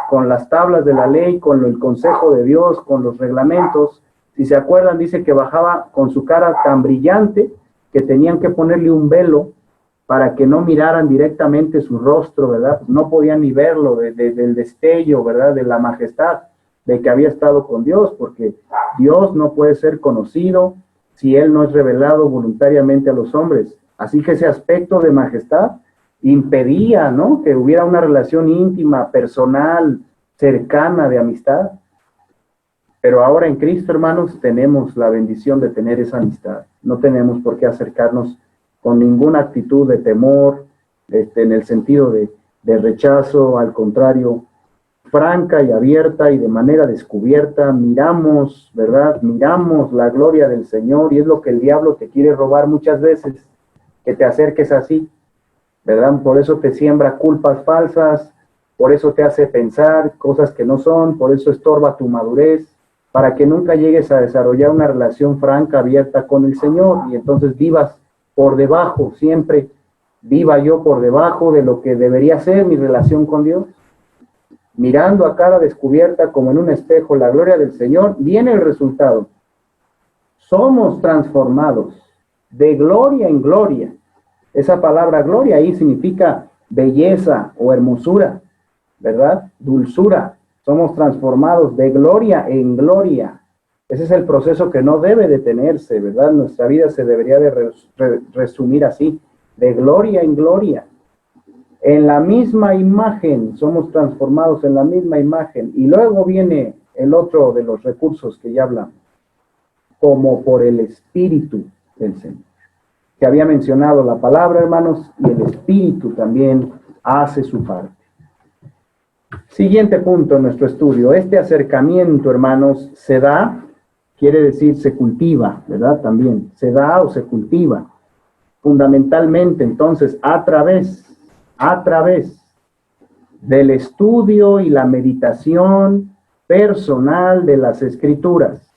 con las tablas de la ley, con el consejo de Dios, con los reglamentos. Si se acuerdan, dice que bajaba con su cara tan brillante que tenían que ponerle un velo para que no miraran directamente su rostro, ¿verdad? No podían ni verlo del destello, ¿verdad? De la majestad de que había estado con Dios, porque Dios no puede ser conocido si Él no es revelado voluntariamente a los hombres. Así que ese aspecto de majestad impedía, ¿no?, que hubiera una relación íntima, personal, cercana, de amistad. Pero ahora en Cristo, hermanos, tenemos la bendición de tener esa amistad. No tenemos por qué acercarnos con ninguna actitud de temor, en el sentido de rechazo. Al contrario, franca y abierta y de manera descubierta, miramos, ¿verdad? Miramos la gloria del Señor, y es lo que el diablo te quiere robar muchas veces, que te acerques así, ¿verdad? Por eso te siembra culpas falsas, por eso te hace pensar cosas que no son, por eso estorba tu madurez, para que nunca llegues a desarrollar una relación franca, abierta con el Señor, y entonces vivas por debajo, siempre viva yo por debajo de lo que debería ser mi relación con Dios. Mirando a cara descubierta como en un espejo la gloria del Señor, viene el resultado. Somos transformados de gloria en gloria. Esa palabra gloria ahí significa belleza o hermosura, ¿verdad? Dulzura. Somos transformados de gloria en gloria. Ese es el proceso que no debe detenerse, ¿verdad? Nuestra vida se debería de resumir así, de gloria en gloria. En la misma imagen, somos transformados en la misma imagen. Y luego viene el otro de los recursos que ya hablamos, como por el Espíritu del Señor. Que había mencionado la palabra, hermanos, y el Espíritu también hace su parte. Siguiente punto en nuestro estudio. Este acercamiento, hermanos, se da, quiere decir se cultiva, ¿verdad? También, se da o se cultiva. Fundamentalmente, entonces, a través del estudio y la meditación personal de las Escrituras,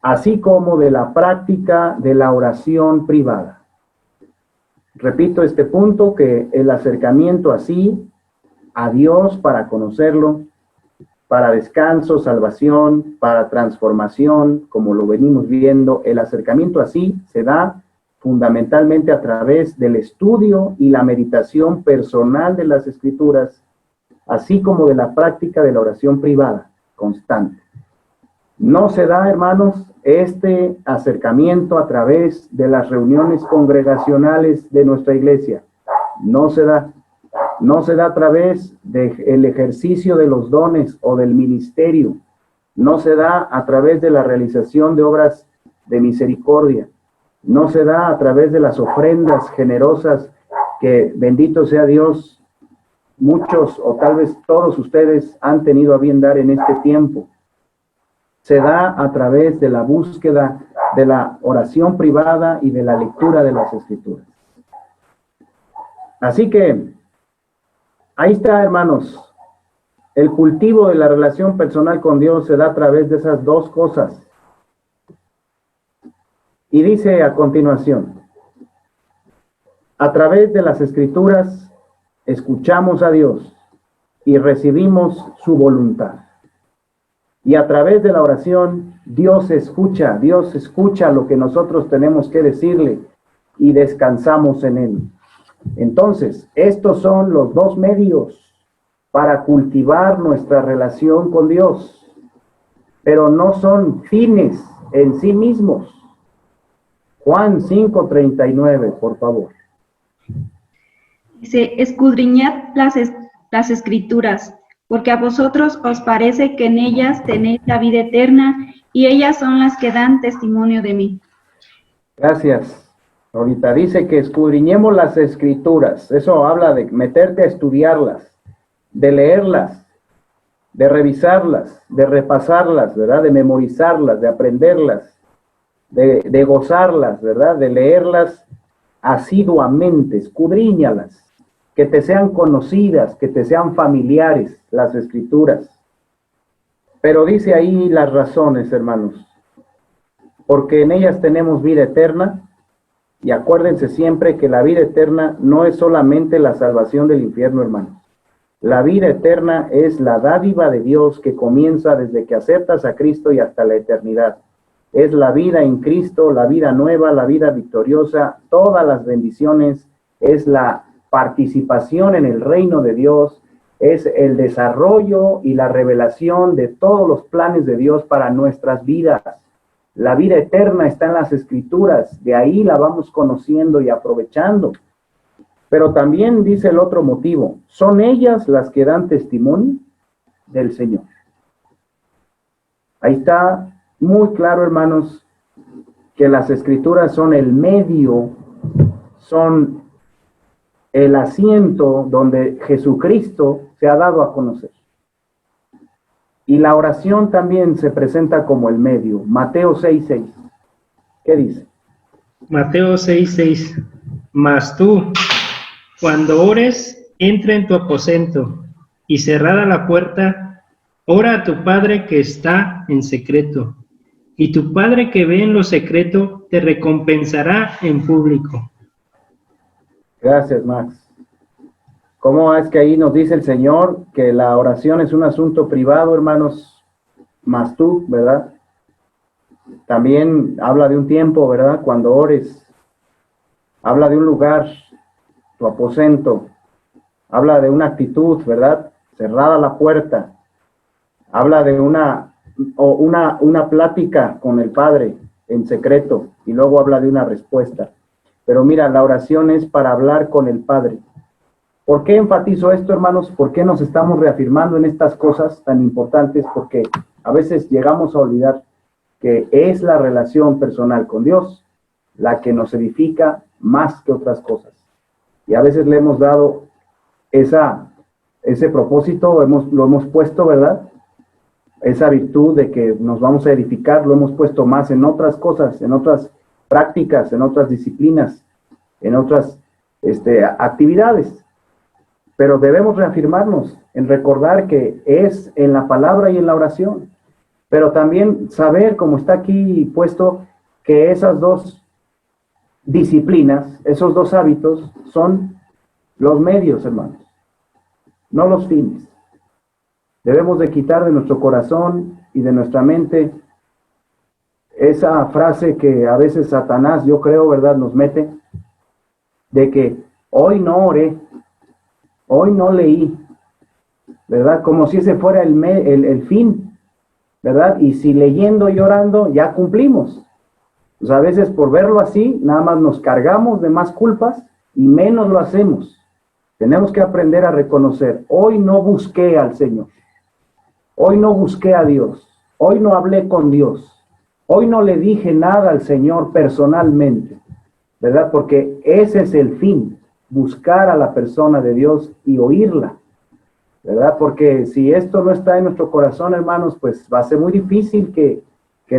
así como de la práctica de la oración privada. Repito este punto, que el acercamiento así a Dios para conocerlo, para descanso, salvación, para transformación, como lo venimos viendo, el acercamiento así se da fundamentalmente a través del estudio y la meditación personal de las Escrituras, así como de la práctica de la oración privada, constante. No se da, hermanos, este acercamiento a través de las reuniones congregacionales de nuestra iglesia. No se da. No se da a través del ejercicio de los dones o del ministerio. No se da a través de la realización de obras de misericordia. No se da a través de las ofrendas generosas que, bendito sea Dios, muchos o tal vez todos ustedes han tenido a bien dar en este tiempo. Se da a través de la búsqueda de la oración privada y de la lectura de las Escrituras. Así que ahí está, hermanos. El cultivo de la relación personal con Dios se da a través de esas dos cosas. Y dice a continuación, a través de las Escrituras escuchamos a Dios y recibimos su voluntad. Y a través de la oración, Dios escucha lo que nosotros tenemos que decirle y descansamos en Él. Entonces, estos son los dos medios para cultivar nuestra relación con Dios, pero no son fines en sí mismos. Juan 5:39, por favor. Dice, escudriñad las Escrituras, porque a vosotros os parece que en ellas tenéis la vida eterna, y ellas son las que dan testimonio de mí. Gracias. Ahorita dice que escudriñemos las Escrituras. Eso habla de meterte a estudiarlas, de leerlas, de revisarlas, de repasarlas, ¿verdad? De memorizarlas, de aprenderlas, de gozarlas, ¿verdad? De leerlas asiduamente, escudriñalas, que te sean conocidas, que te sean familiares las Escrituras. Pero dice ahí las razones, hermanos, porque en ellas tenemos vida eterna. Y acuérdense siempre que la vida eterna no es solamente la salvación del infierno, hermanos. La vida eterna es la dádiva de Dios que comienza desde que aceptas a Cristo y hasta la eternidad. Es la vida en Cristo, la vida nueva, la vida victoriosa, todas las bendiciones, es la participación en el reino de Dios, es el desarrollo y la revelación de todos los planes de Dios para nuestras vidas. La vida eterna está en las Escrituras, de ahí la vamos conociendo y aprovechando. Pero también dice el otro motivo, son ellas las que dan testimonio del Señor. Ahí está muy claro, hermanos, que las Escrituras son el medio, son el asiento donde Jesucristo se ha dado a conocer. Y la oración también se presenta como el medio. Mateo 6:6. ¿Qué dice? Mateo 6:6. Mas tú, cuando ores, entra en tu aposento, y cerrada la puerta, ora a tu Padre que está en secreto, y tu Padre que ve en lo secreto te recompensará en público. Gracias, Max. ¿Cómo es que ahí nos dice el Señor que la oración es un asunto privado, hermanos? Más tú, ¿verdad? También habla de un tiempo, ¿verdad? Cuando ores. Habla de un lugar, tu aposento. Habla de una actitud, ¿verdad? Cerrada la puerta. Habla de una plática con el Padre en secreto. Y luego habla de una respuesta. Pero mira, la oración es para hablar con el Padre. ¿Por qué enfatizo esto, hermanos? ¿Por qué nos estamos reafirmando en estas cosas tan importantes? Porque a veces llegamos a olvidar que es la relación personal con Dios la que nos edifica más que otras cosas. Y a veces le hemos dado esa ese propósito lo hemos puesto, ¿verdad? Esa virtud de que nos vamos a edificar, lo hemos puesto más en otras cosas, en otras prácticas, en otras disciplinas, en otras actividades. Pero debemos reafirmarnos en recordar que es en la palabra y en la oración. Pero también saber, como está aquí puesto, que esas dos disciplinas, esos dos hábitos son los medios, hermanos, no los fines. Debemos de quitar de nuestro corazón y de nuestra mente esa frase que a veces Satanás, yo creo, ¿verdad?, nos mete, de que hoy no oré, hoy no leí, ¿verdad? Como si ese fuera el fin, ¿verdad? Y si leyendo y orando ya cumplimos. Pues a veces por verlo así, nada más nos cargamos de más culpas y menos lo hacemos. Tenemos que aprender a reconocer, hoy no busqué al Señor, hoy no busqué a Dios, hoy no hablé con Dios, hoy no le dije nada al Señor personalmente, ¿verdad? Porque ese es el fin, buscar a la persona de Dios y oírla, ¿verdad? Porque si esto no está en nuestro corazón, hermanos, pues va a ser muy difícil que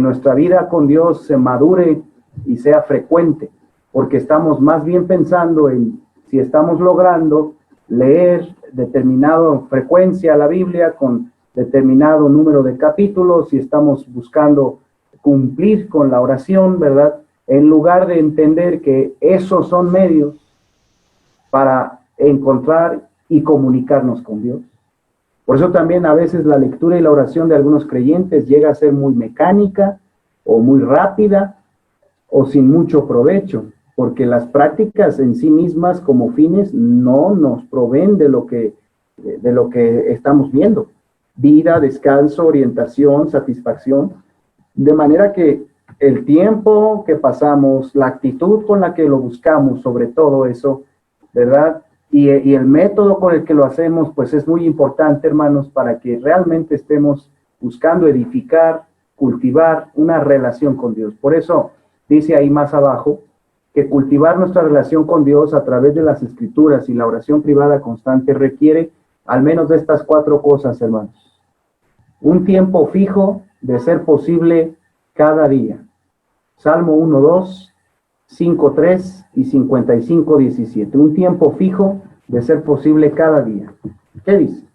nuestra vida con Dios se madure y sea frecuente, porque estamos más bien pensando en si estamos logrando leer determinada frecuencia la Biblia con determinado número de capítulos, si estamos buscando cumplir con la oración, ¿verdad? En lugar de entender que esos son medios para encontrar y comunicarnos con Dios. Por eso también a veces la lectura y la oración de algunos creyentes llega a ser muy mecánica o muy rápida o sin mucho provecho, porque las prácticas en sí mismas como fines no nos proveen de lo que estamos viendo. Vida, descanso, orientación, satisfacción. De manera que el tiempo que pasamos, la actitud con la que lo buscamos, sobre todo eso, ¿verdad? Y el método con el que lo hacemos, pues es muy importante, hermanos, para que realmente estemos buscando edificar, cultivar una relación con Dios. Por eso dice ahí más abajo que cultivar nuestra relación con Dios a través de las Escrituras y la oración privada constante requiere al menos de estas 4 cosas, hermanos. Un tiempo fijo, de ser posible, cada día. Salmo 1:2, 5:3 y 55:17. Un tiempo fijo, de ser posible, cada día. ¿Qué dice?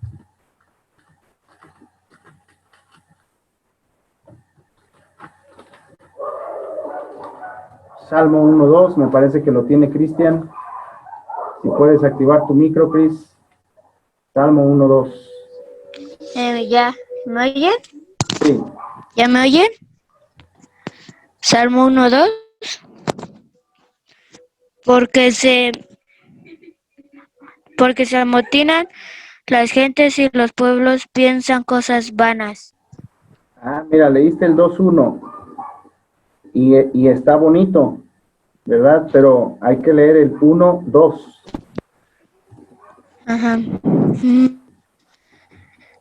Salmo 1:2, me parece que lo tiene Cristian. Si puedes activar tu micro, Cris. Salmo 1:2. ¿Ya me oyen? Sí. ¿Ya me oyen? Salmo 1:2. Porque se amotinan las gentes y los pueblos piensan cosas vanas. Ah, mira, leíste el 2:1 y está bonito, ¿verdad? Pero hay que leer el 1:2. Ajá.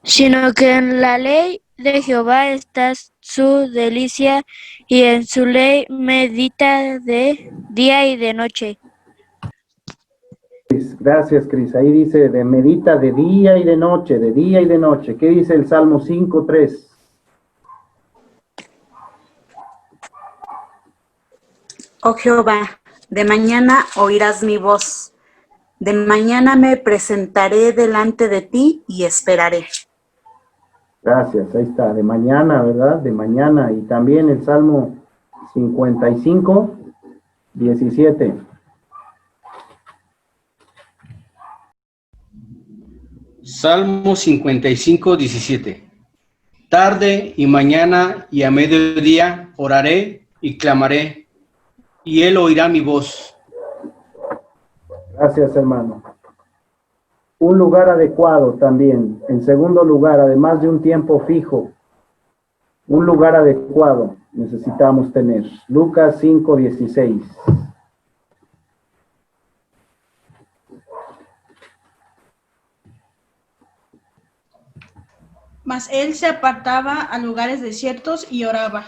Sino que en la ley de Jehová está su delicia, y en su ley medita de día y de noche. Gracias, Cris. Ahí dice, de medita de día y de noche, de día y de noche. ¿Qué dice el Salmo 5:3? Oh Jehová, de mañana oirás mi voz. De mañana me presentaré delante de ti y esperaré. Gracias, ahí está, de mañana, ¿verdad? De mañana. Y también el Salmo 55:17. Salmo 55:17. Tarde y mañana y a mediodía oraré y clamaré, y él oirá mi voz. Gracias, hermano. Un lugar adecuado también. En segundo lugar, además de un tiempo fijo, un lugar adecuado necesitamos tener. Lucas 5:16. Mas él se apartaba a lugares desiertos y oraba.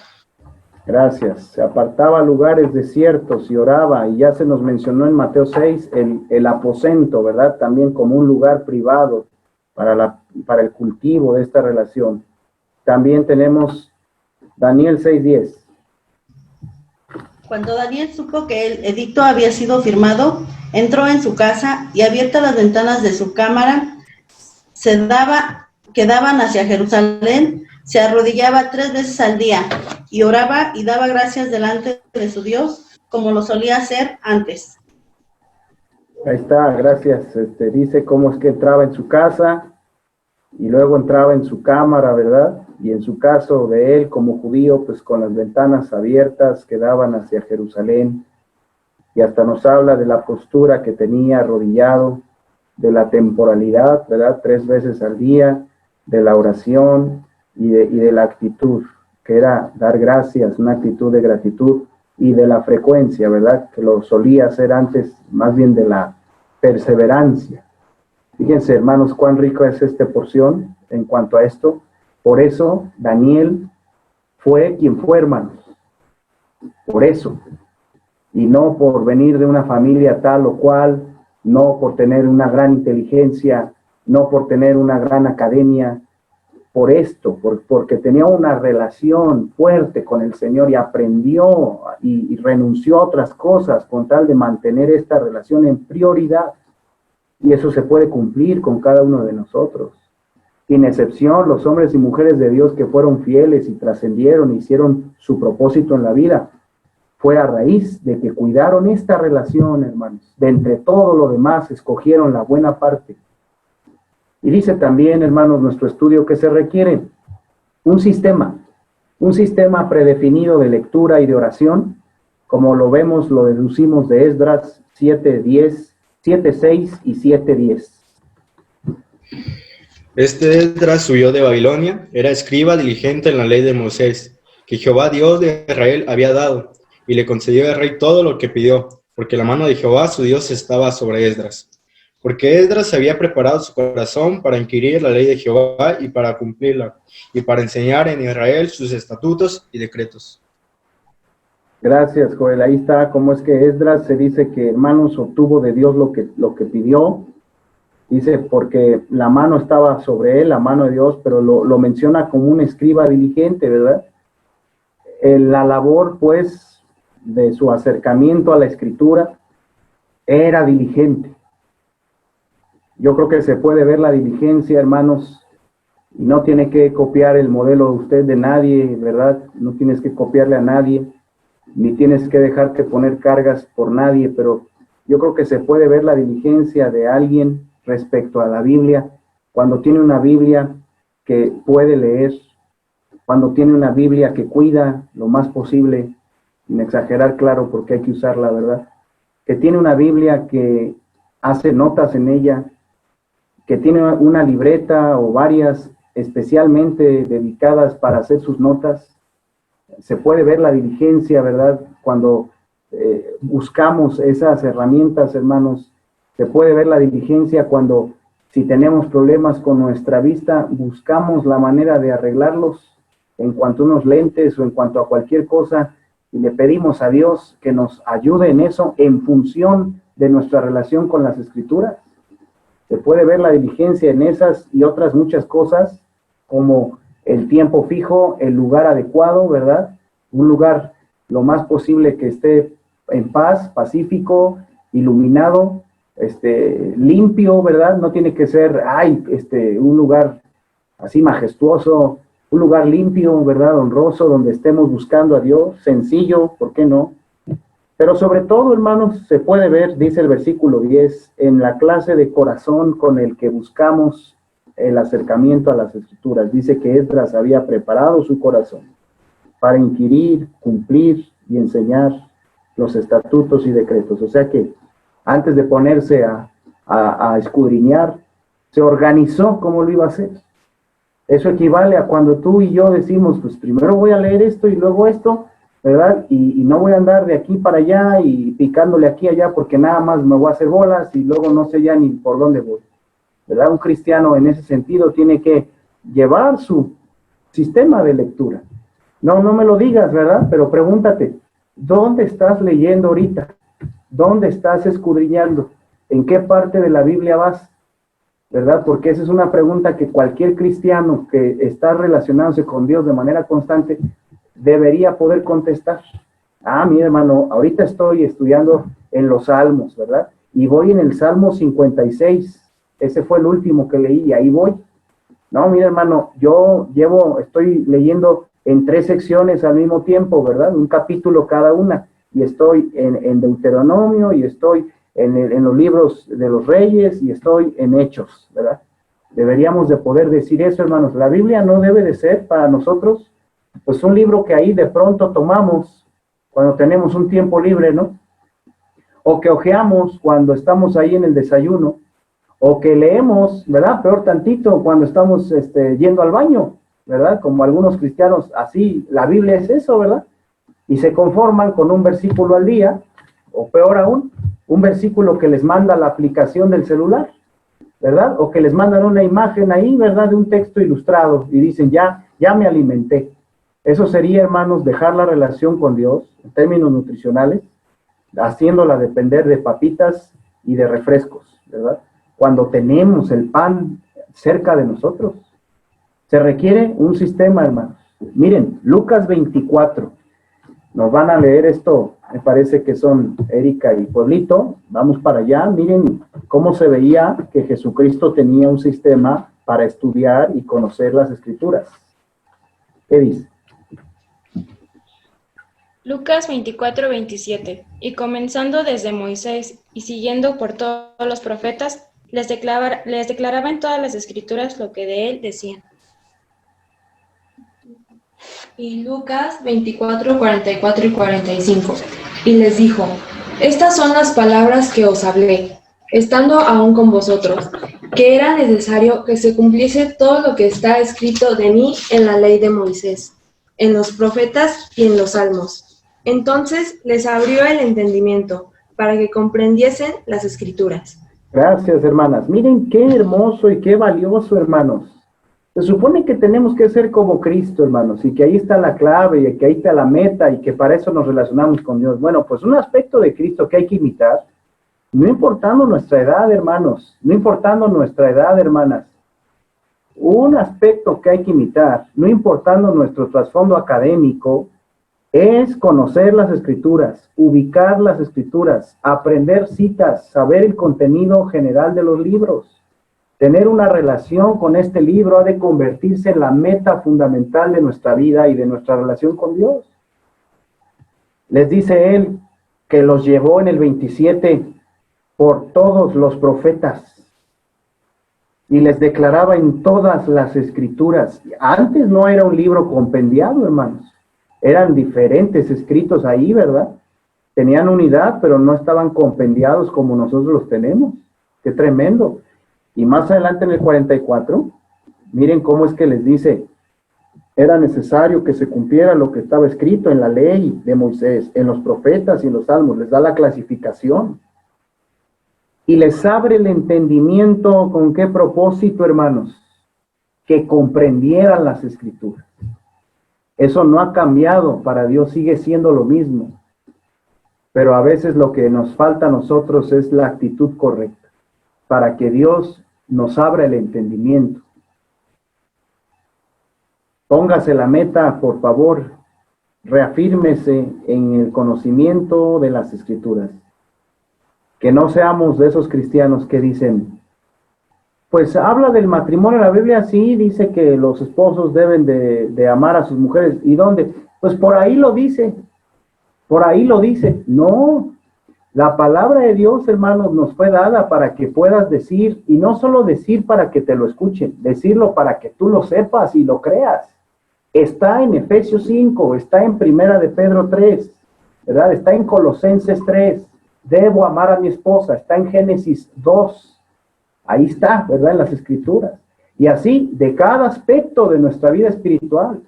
Gracias. Se apartaba a lugares desiertos y oraba, y ya se nos mencionó en Mateo 6 el aposento, ¿verdad? También como un lugar privado para el cultivo de esta relación. También tenemos Daniel 6:10. Cuando Daniel supo que el edicto había sido firmado, entró en su casa y abiertas las ventanas de su cámara que daban hacia Jerusalén, se arrodillaba 3 veces al día y oraba y daba gracias delante de su Dios, como lo solía hacer antes. Ahí está, gracias. Dice cómo es que entraba en su casa y luego entraba en su cámara, ¿verdad? Y en su caso de él como judío, pues con las ventanas abiertas que daban hacia Jerusalén. Y hasta nos habla de la postura que tenía arrodillado, de la temporalidad, ¿verdad? 3 veces al día, de la oración y de la actitud, que era dar gracias, una actitud de gratitud, y de la frecuencia, ¿verdad? Que lo solía hacer antes, más bien de la perseverancia. Fíjense, hermanos, cuán rico es esta porción en cuanto a esto. Por eso Daniel fue quien fue, hermanos. Por eso. Y no por venir de una familia tal o cual, no por tener una gran inteligencia, no por tener una gran academia, por esto, porque tenía una relación fuerte con el Señor y aprendió y renunció a otras cosas con tal de mantener esta relación en prioridad. Y eso se puede cumplir con cada uno de nosotros. Sin excepción, los hombres y mujeres de Dios que fueron fieles y trascendieron, hicieron su propósito en la vida, fue a raíz de que cuidaron esta relación, hermanos. De entre todo lo demás, escogieron la buena parte. Y dice también, hermanos, nuestro estudio que se requiere un sistema predefinido de lectura y de oración, como lo vemos, lo deducimos de Esdras 7:10, 7:6 y 7:10. Este Esdras huyó de Babilonia, era escriba diligente en la ley de Moisés, que Jehová Dios de Israel había dado, y le concedió al rey todo lo que pidió, porque la mano de Jehová su Dios estaba sobre Esdras. Porque Esdras había preparado su corazón para inquirir la ley de Jehová y para cumplirla, y para enseñar en Israel sus estatutos y decretos. Gracias, Joel. Ahí está cómo es que Esdras se dice que, hermanos, obtuvo de Dios lo que pidió. Dice, porque la mano estaba sobre él, la mano de Dios, pero lo menciona como un escriba diligente, ¿verdad? La labor, pues, de su acercamiento a la Escritura era diligente. Yo creo que se puede ver la diligencia, hermanos, y no tiene que copiar el modelo de usted de nadie, ¿verdad? No tienes que copiarle a nadie, ni tienes que dejarte poner cargas por nadie, pero yo creo que se puede ver la diligencia de alguien respecto a la Biblia, cuando tiene una Biblia que puede leer, cuando tiene una Biblia que cuida lo más posible, sin exagerar, claro, porque hay que usarla, ¿verdad? Que tiene una Biblia que hace notas en ella, que tiene una libreta o varias especialmente dedicadas para hacer sus notas. Se puede ver la diligencia, ¿verdad? Cuando buscamos esas herramientas, hermanos, se puede ver la diligencia cuando, si tenemos problemas con nuestra vista, buscamos la manera de arreglarlos en cuanto a unos lentes o en cuanto a cualquier cosa, y le pedimos a Dios que nos ayude en eso en función de nuestra relación con las Escrituras. Se puede ver la diligencia en esas y otras muchas cosas, como el tiempo fijo, el lugar adecuado, ¿verdad? Un lugar lo más posible que esté en paz, pacífico, iluminado, limpio, ¿verdad? No tiene que ser, un lugar así majestuoso, un lugar limpio, ¿verdad? Honroso, donde estemos buscando a Dios, sencillo, ¿por qué no? Pero sobre todo, hermanos, se puede ver, dice el versículo 10, en la clase de corazón con el que buscamos el acercamiento a las Escrituras. Dice que Esdras había preparado su corazón para inquirir, cumplir y enseñar los estatutos y decretos. O sea que antes de ponerse a escudriñar, se organizó cómo lo iba a hacer. Eso equivale a cuando tú y yo decimos, pues primero voy a leer esto y luego esto, ¿verdad? Y no voy a andar de aquí para allá y picándole aquí y allá porque nada más me voy a hacer bolas y luego no sé ya ni por dónde voy, ¿verdad? Un cristiano en ese sentido tiene que llevar su sistema de lectura. No me lo digas, ¿verdad? Pero pregúntate, ¿dónde estás leyendo ahorita? ¿Dónde estás escudriñando? ¿En qué parte de la Biblia vas? ¿verdad? Porque esa es una pregunta que cualquier cristiano que está relacionándose con Dios de manera constante debería poder contestar. Ah, mi hermano, ahorita estoy estudiando en los Salmos, ¿verdad? Y voy en el Salmo 56, ese fue el último que leí y ahí voy. No, mi hermano, estoy leyendo en 3 secciones al mismo tiempo, ¿verdad? Un capítulo cada una, y estoy en Deuteronomio, y estoy en los libros de los Reyes, y estoy en Hechos, ¿verdad? Deberíamos de poder decir eso, hermanos. La Biblia no debe de ser para nosotros, pues un libro que ahí de pronto tomamos cuando tenemos un tiempo libre, ¿no? O que hojeamos cuando estamos ahí en el desayuno, o que leemos, ¿verdad? Peor tantito cuando estamos yendo al baño, ¿verdad? Como algunos cristianos, así, la Biblia es eso, ¿verdad? Y se conforman con un versículo al día, o peor aún, un versículo que les manda la aplicación del celular, ¿verdad? O que les mandan una imagen ahí, ¿verdad? De un texto ilustrado, y dicen, ya me alimenté. Eso sería, hermanos, dejar la relación con Dios, en términos nutricionales, haciéndola depender de papitas y de refrescos, ¿verdad? Cuando tenemos el pan cerca de nosotros. Se requiere un sistema, hermanos. Miren, Lucas 24. Nos van a leer esto, me parece que son Erika y Pueblito. Vamos para allá. Miren cómo se veía que Jesucristo tenía un sistema para estudiar y conocer las Escrituras. ¿Qué dice? Lucas 24, 27. Y comenzando desde Moisés y siguiendo por todos los profetas, les declaraba en todas las Escrituras lo que de él decían. Y Lucas 24, 44 y 45. Y les dijo, estas son las palabras que os hablé, estando aún con vosotros, que era necesario que se cumpliese todo lo que está escrito de mí en la ley de Moisés, en los profetas y en los salmos. Entonces les abrió el entendimiento, para que comprendiesen las Escrituras. Gracias, hermanas. Miren qué hermoso y qué valioso, hermanos. Se supone que tenemos que ser como Cristo, hermanos, y que ahí está la clave, y que ahí está la meta, y que para eso nos relacionamos con Dios. Bueno, pues un aspecto de Cristo que hay que imitar, no importando nuestra edad, hermanos, no importando nuestra edad, hermanas. Un aspecto que hay que imitar, no importando nuestro trasfondo académico, es conocer las Escrituras, ubicar las Escrituras, aprender citas, saber el contenido general de los libros. Tener una relación con este libro ha de convertirse en la meta fundamental de nuestra vida y de nuestra relación con Dios. Les dice él que los llevó en el 27 por todos los profetas y les declaraba en todas las Escrituras. Antes no era un libro compendiado, hermanos. Eran diferentes escritos ahí, ¿verdad? Tenían unidad, pero no estaban compendiados como nosotros los tenemos. ¡Qué tremendo! Y más adelante en el 44, miren cómo es que les dice, era necesario que se cumpliera lo que estaba escrito en la ley de Moisés, en los profetas y en los salmos. Les da la clasificación. Y les abre el entendimiento. ¿Con qué propósito, hermanos? Que comprendieran las Escrituras. Eso no ha cambiado, para Dios sigue siendo lo mismo. Pero a veces lo que nos falta a nosotros es la actitud correcta, para que Dios nos abra el entendimiento. Póngase la meta, por favor, reafírmese en el conocimiento de las Escrituras. Que no seamos de esos cristianos que dicen, pues habla del matrimonio en la Biblia, sí, dice que los esposos deben de amar a sus mujeres. ¿Y dónde? Pues por ahí lo dice. Por ahí lo dice. No, la palabra de Dios, hermanos, nos fue dada para que puedas decir, y no solo decir para que te lo escuchen, decirlo para que tú lo sepas y lo creas. Está en Efesios 5, está en Primera de Pedro 3, ¿verdad? Está en Colosenses 3, debo amar a mi esposa, está en Génesis 2. Ahí está, ¿verdad? En las Escrituras. Y así, de cada aspecto de nuestra vida espiritual,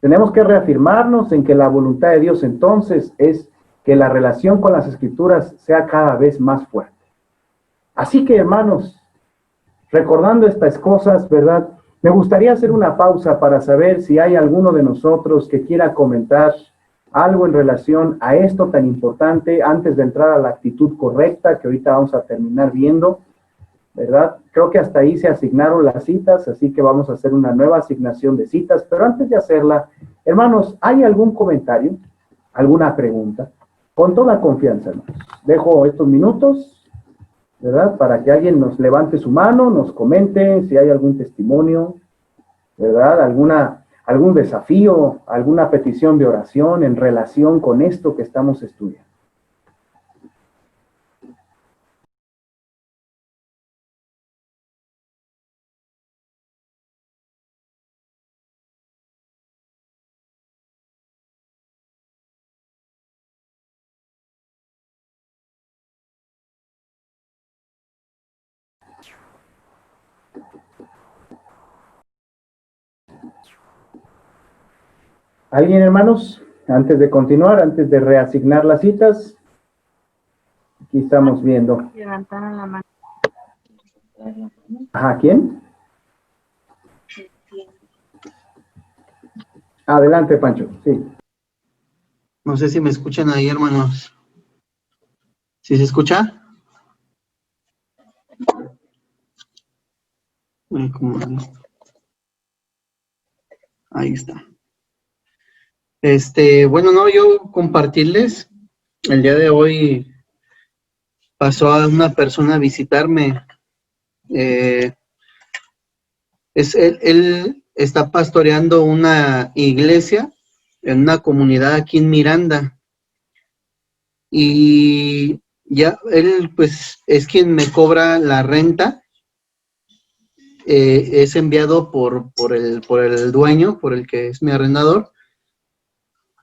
tenemos que reafirmarnos en que la voluntad de Dios entonces es que la relación con las Escrituras sea cada vez más fuerte. Así que, hermanos, recordando estas cosas, ¿verdad? Me gustaría hacer una pausa para saber si hay alguno de nosotros que quiera comentar algo en relación a esto tan importante antes de entrar a la actitud correcta que ahorita vamos a terminar viendo. ¿verdad? Creo que hasta ahí se asignaron las citas, así que vamos a hacer una nueva asignación de citas, pero antes de hacerla, hermanos, ¿hay algún comentario? ¿Alguna pregunta? Con toda confianza, hermanos. Dejo estos minutos, ¿verdad? Para que alguien nos levante su mano, nos comente si hay algún testimonio, ¿verdad? Algún desafío, alguna petición de oración en relación con esto que estamos estudiando. ¿Alguien, hermanos? Antes de continuar, antes de reasignar las citas, aquí estamos viendo. Levantaron la mano. Ajá, ¿quién? Adelante, Pancho, sí. No sé si me escuchan ahí, hermanos. ¿Sí se escucha? Ahí está. Bueno, no, yo compartirles, el día de hoy pasó a una persona a visitarme. Él está pastoreando una iglesia en una comunidad aquí en Miranda. Y ya él pues es quien me cobra la renta. Es enviado por el dueño, por el que es mi arrendador.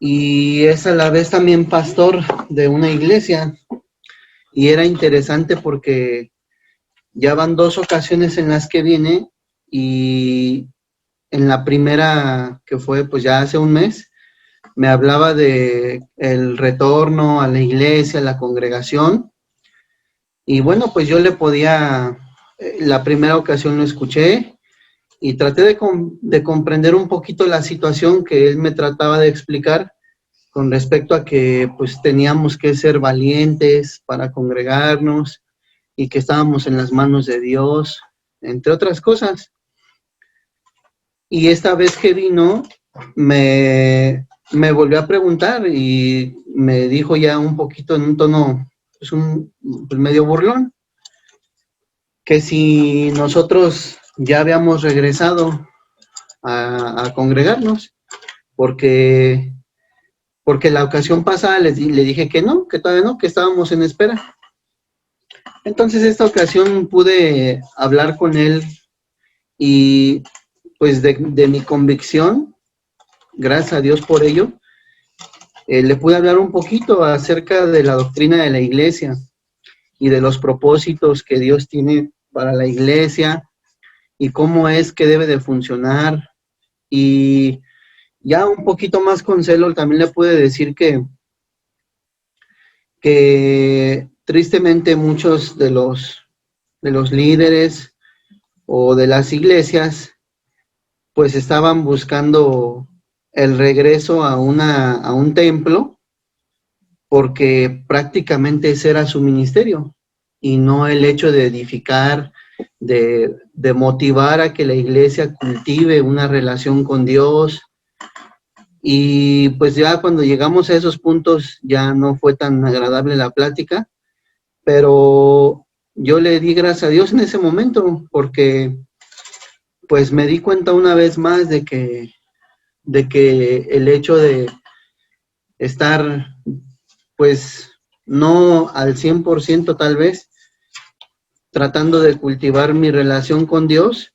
Y es a la vez también pastor de una iglesia. Y era interesante porque ya van 2 ocasiones en las que viene, y en la primera, que fue pues ya hace un mes, me hablaba de el retorno a la iglesia, a la congregación. Y bueno, pues yo le podía, la primera ocasión lo escuché y traté de comprender un poquito la situación que él me trataba de explicar con respecto a que pues teníamos que ser valientes para congregarnos y que estábamos en las manos de Dios, entre otras cosas. Y esta vez que vino, me volvió a preguntar y me dijo ya un poquito en un tono pues medio burlón, que si nosotros ya habíamos regresado a congregarnos, porque la ocasión pasada le dije que no, que todavía no, que estábamos en espera. Entonces esta ocasión pude hablar con él y pues de mi convicción, gracias a Dios por ello, le pude hablar un poquito acerca de la doctrina de la iglesia y de los propósitos que Dios tiene para la iglesia y cómo es que debe de funcionar. Y ya un poquito más con celo también le pude decir que tristemente muchos de los líderes o de las iglesias pues estaban buscando el regreso a un templo, porque prácticamente ese era su ministerio, y no el hecho de edificar, de motivar a que la iglesia cultive una relación con Dios. Y pues ya cuando llegamos a esos puntos ya no fue tan agradable la plática, pero yo le di gracias a Dios en ese momento, porque pues me di cuenta una vez más de que el hecho de estar pues no al 100% tal vez tratando de cultivar mi relación con Dios,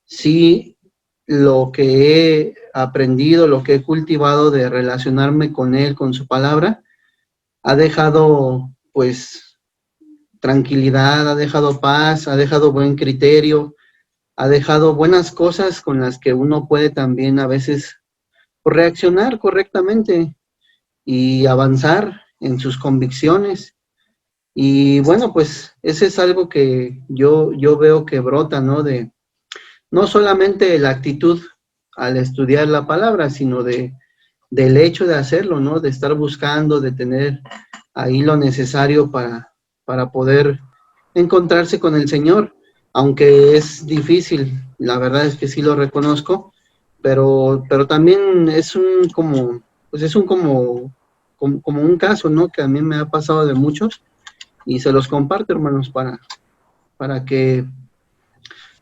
sí, lo que he aprendido, lo que he cultivado de relacionarme con Él, con su palabra, ha dejado pues tranquilidad, ha dejado paz, ha dejado buen criterio, ha dejado buenas cosas con las que uno puede también a veces reaccionar correctamente y avanzar en sus convicciones. Y bueno, pues ese es algo que yo veo que brota, ¿no? De no solamente la actitud al estudiar la palabra, sino del hecho de hacerlo, ¿no? De estar buscando, de tener ahí lo necesario para poder encontrarse con el Señor. aunque es difícil, la verdad es que sí lo reconozco, pero también es un como, pues es un como un caso, ¿no? Que a mí me ha pasado de muchos, y se los comparto, hermanos, para que,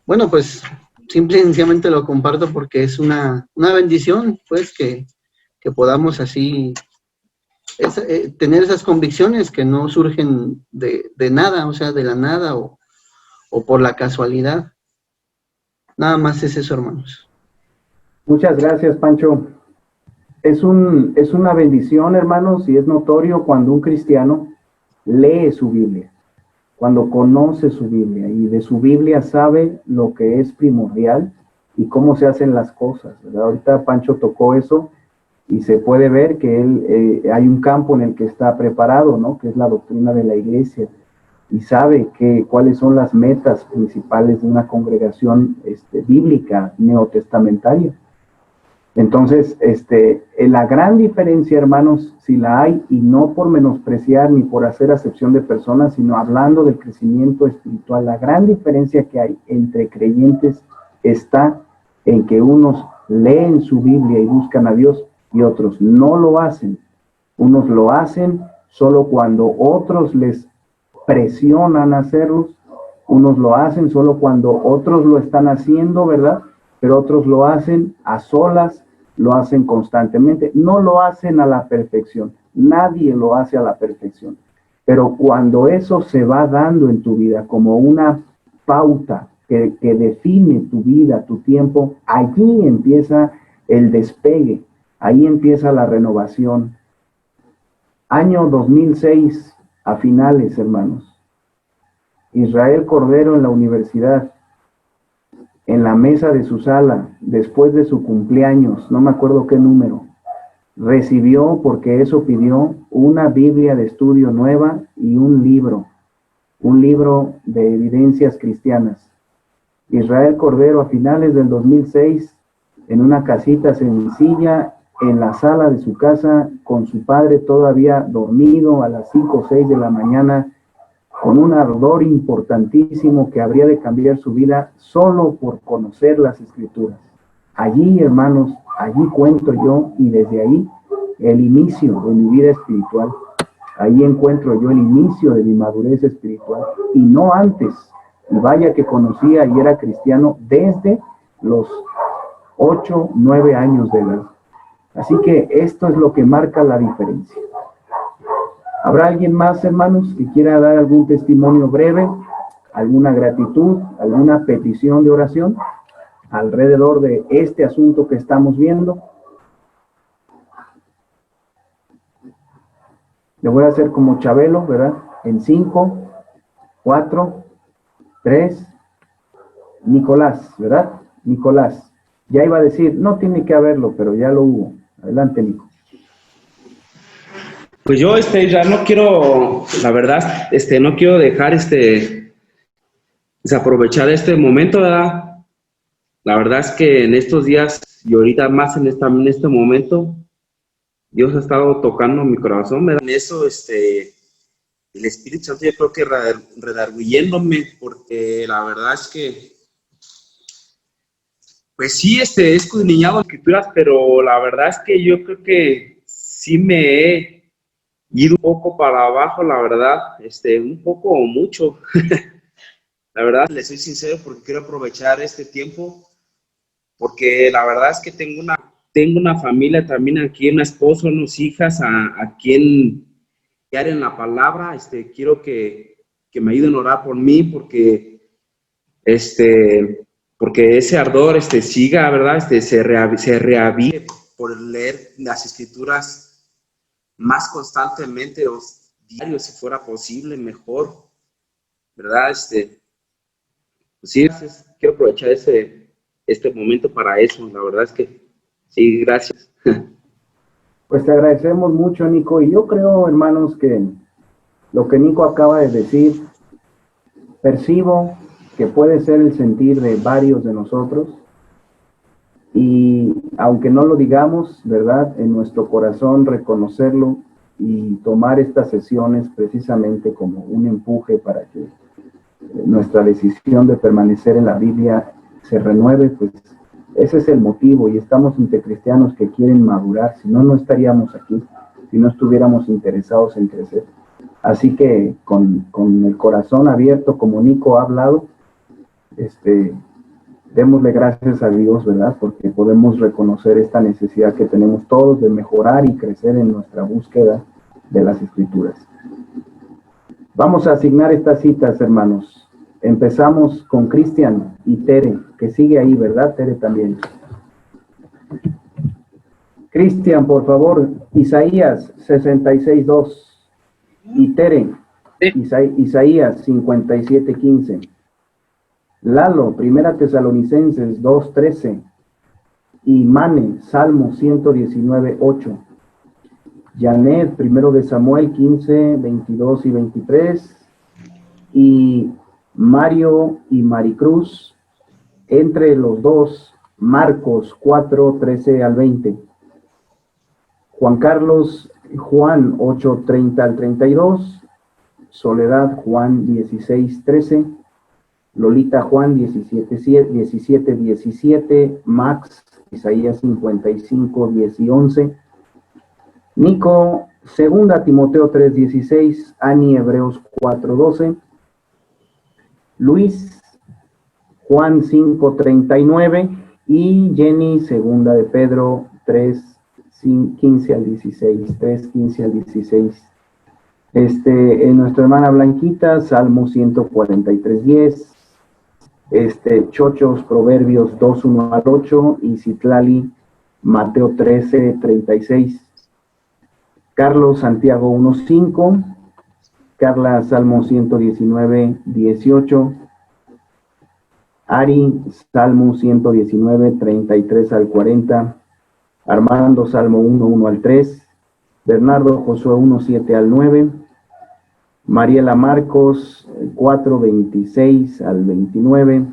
bueno, pues simple y sencillamente lo comparto porque es una bendición, pues, que podamos así tener esas convicciones que no surgen de nada, o sea, de la nada o por la casualidad. Nada más es eso, hermanos. Muchas gracias, Pancho. Es una bendición, hermanos, y es notorio cuando un cristiano lee su Biblia, cuando conoce su Biblia y de su Biblia sabe lo que es primordial y cómo se hacen las cosas, ¿verdad? Ahorita Pancho tocó eso y se puede ver que él hay un campo en el que está preparado, ¿no? Que es la doctrina de la iglesia, y sabe cuáles son las metas principales de una congregación bíblica neotestamentaria. Entonces, la gran diferencia, hermanos, si la hay, y no por menospreciar ni por hacer acepción de personas, sino hablando del crecimiento espiritual, la gran diferencia que hay entre creyentes está en que unos leen su Biblia y buscan a Dios y otros no lo hacen. Unos lo hacen solo cuando otros les presionan a hacerlos, unos lo hacen solo cuando otros lo están haciendo, ¿verdad? Pero otros lo hacen a solas, lo hacen constantemente, no lo hacen a la perfección, nadie lo hace a la perfección, pero cuando eso se va dando en tu vida como una pauta que define tu vida, tu tiempo, allí empieza el despegue, ahí empieza la renovación. Año 2006, a finales, hermanos, Israel Cordero en la universidad, en la mesa de su sala, después de su cumpleaños, no me acuerdo qué número, recibió, porque eso pidió, una Biblia de estudio nueva y un libro de evidencias cristianas. Israel Cordero a finales del 2006, en una casita sencilla, en la sala de su casa, con su padre todavía dormido a las 5 o 6 de la mañana, con un ardor importantísimo que habría de cambiar su vida solo por conocer las Escrituras. Allí, hermanos, allí cuento yo, y desde ahí el inicio de mi vida espiritual. Ahí encuentro yo el inicio de mi madurez espiritual, y no antes. Y vaya que conocía y era cristiano desde los 8, 9 años de edad. Así que esto es lo que marca la diferencia. ¿Habrá alguien más, hermanos, que quiera dar algún testimonio breve, alguna gratitud, alguna petición de oración alrededor de este asunto que estamos viendo? Le voy a hacer como Chabelo, ¿verdad? En 5, 4, 3, Nicolás, ¿verdad? Nicolás. Ya iba a decir, no tiene que haberlo, pero ya lo hubo. Adelante, Nico. Pues yo ya no quiero, la verdad, no quiero dejar desaprovechar este momento, ¿verdad? La verdad es que en estos días y ahorita más en este momento, Dios ha estado tocando mi corazón, ¿verdad? En eso, el Espíritu Santo yo creo que redarguyéndome, porque la verdad es que, pues sí, he escudriñado las Escrituras, pero la verdad es que yo creo que sí me he ido un poco para abajo, la verdad, un poco o mucho. La verdad, le soy sincero porque quiero aprovechar este tiempo, porque la verdad es que tengo una familia también aquí, una esposa, unas hijas a quien guiar en la palabra. Quiero que me ayuden a orar por mí, porque ese ardor siga, ¿verdad? Se reavive por leer las Escrituras más constantemente o diario, si fuera posible, mejor, ¿verdad? Pues sí, quiero aprovechar este momento para eso. La verdad es que sí, gracias. Pues te agradecemos mucho, Nico, y yo creo, hermanos, que lo que Nico acaba de decir, percibo que puede ser el sentir de varios de nosotros, y aunque no lo digamos, ¿verdad?, en nuestro corazón reconocerlo y tomar estas sesiones precisamente como un empuje para que nuestra decisión de permanecer en la Biblia se renueve, pues ese es el motivo, y estamos entre cristianos que quieren madurar, si no, no estaríamos aquí, si no estuviéramos interesados en crecer. Así que con el corazón abierto, como Nico ha hablado, démosle gracias a Dios, ¿verdad? Porque podemos reconocer esta necesidad que tenemos todos de mejorar y crecer en nuestra búsqueda de las Escrituras. Vamos a asignar estas citas, hermanos. Empezamos con Cristian y Tere, que sigue ahí, ¿verdad? Tere también. Cristian, por favor, Isaías 66:2. Y Tere, Isaías 57:15. Lalo, 1 Tesalonicenses 2:13. Y Mane, Salmo 119:8. Janet, 1 de Samuel 15, 22 y 23. Y Mario y Maricruz, entre los dos, Marcos 4, 13 al 20. Juan Carlos, Juan 8, 30 al 32. Soledad, Juan 16, 13. Lolita, Juan 17, 17. Max, Isaías 55, 10 y 11. Nico, 2 Timoteo 3, 16. Ani, Hebreos 4, 12. Luis, Juan 5, 39. Y Jenny, 2 de Pedro 3, 15 al 16. 3, 15 al 16. Nuestra hermana Blanquita, Salmo 143, 10. Chochos, Proverbios 2, 1 al 8. Y Citlali, Mateo 13, 36. Carlos, Santiago 1, 5. Carla, Salmo 119, 18. Ari, Salmo 119, 33 al 40. Armando, Salmo 1, 1 al 3. Bernardo, Josué 1, 7 al 9. Mariela Marcos, 4, 26 al 29.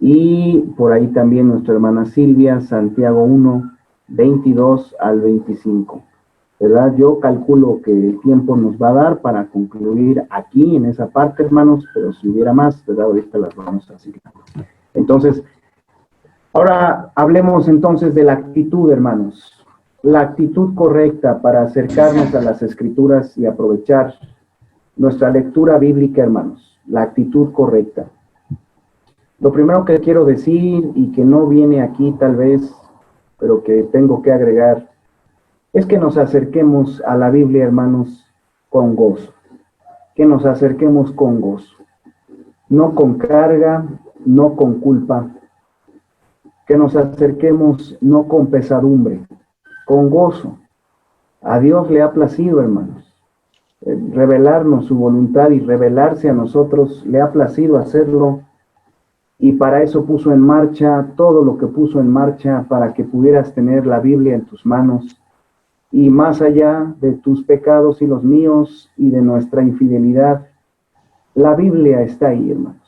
Y por ahí también nuestra hermana Silvia, Santiago 1, 22 al 25. ¿Verdad? Yo calculo que el tiempo nos va a dar para concluir aquí en esa parte, hermanos, pero si hubiera más, ¿verdad? Ahorita las vamos a asignar. Entonces, ahora hablemos entonces de la actitud, hermanos. La actitud correcta para acercarnos a las Escrituras y aprovechar nuestra lectura bíblica, hermanos. La actitud correcta. Lo primero que quiero decir, y que no viene aquí tal vez, pero que tengo que agregar, es que nos acerquemos a la Biblia, hermanos, con gozo. Que nos acerquemos con gozo. No con carga, no con culpa. Que nos acerquemos no con pesadumbre, con gozo. A Dios le ha placido, hermanos, revelarnos su voluntad y revelarse a nosotros. Le ha placido hacerlo, y para eso puso en marcha todo lo que puso en marcha para que pudieras tener la Biblia en tus manos. Y más allá de tus pecados y los míos y de nuestra infidelidad, la Biblia está ahí, hermanos.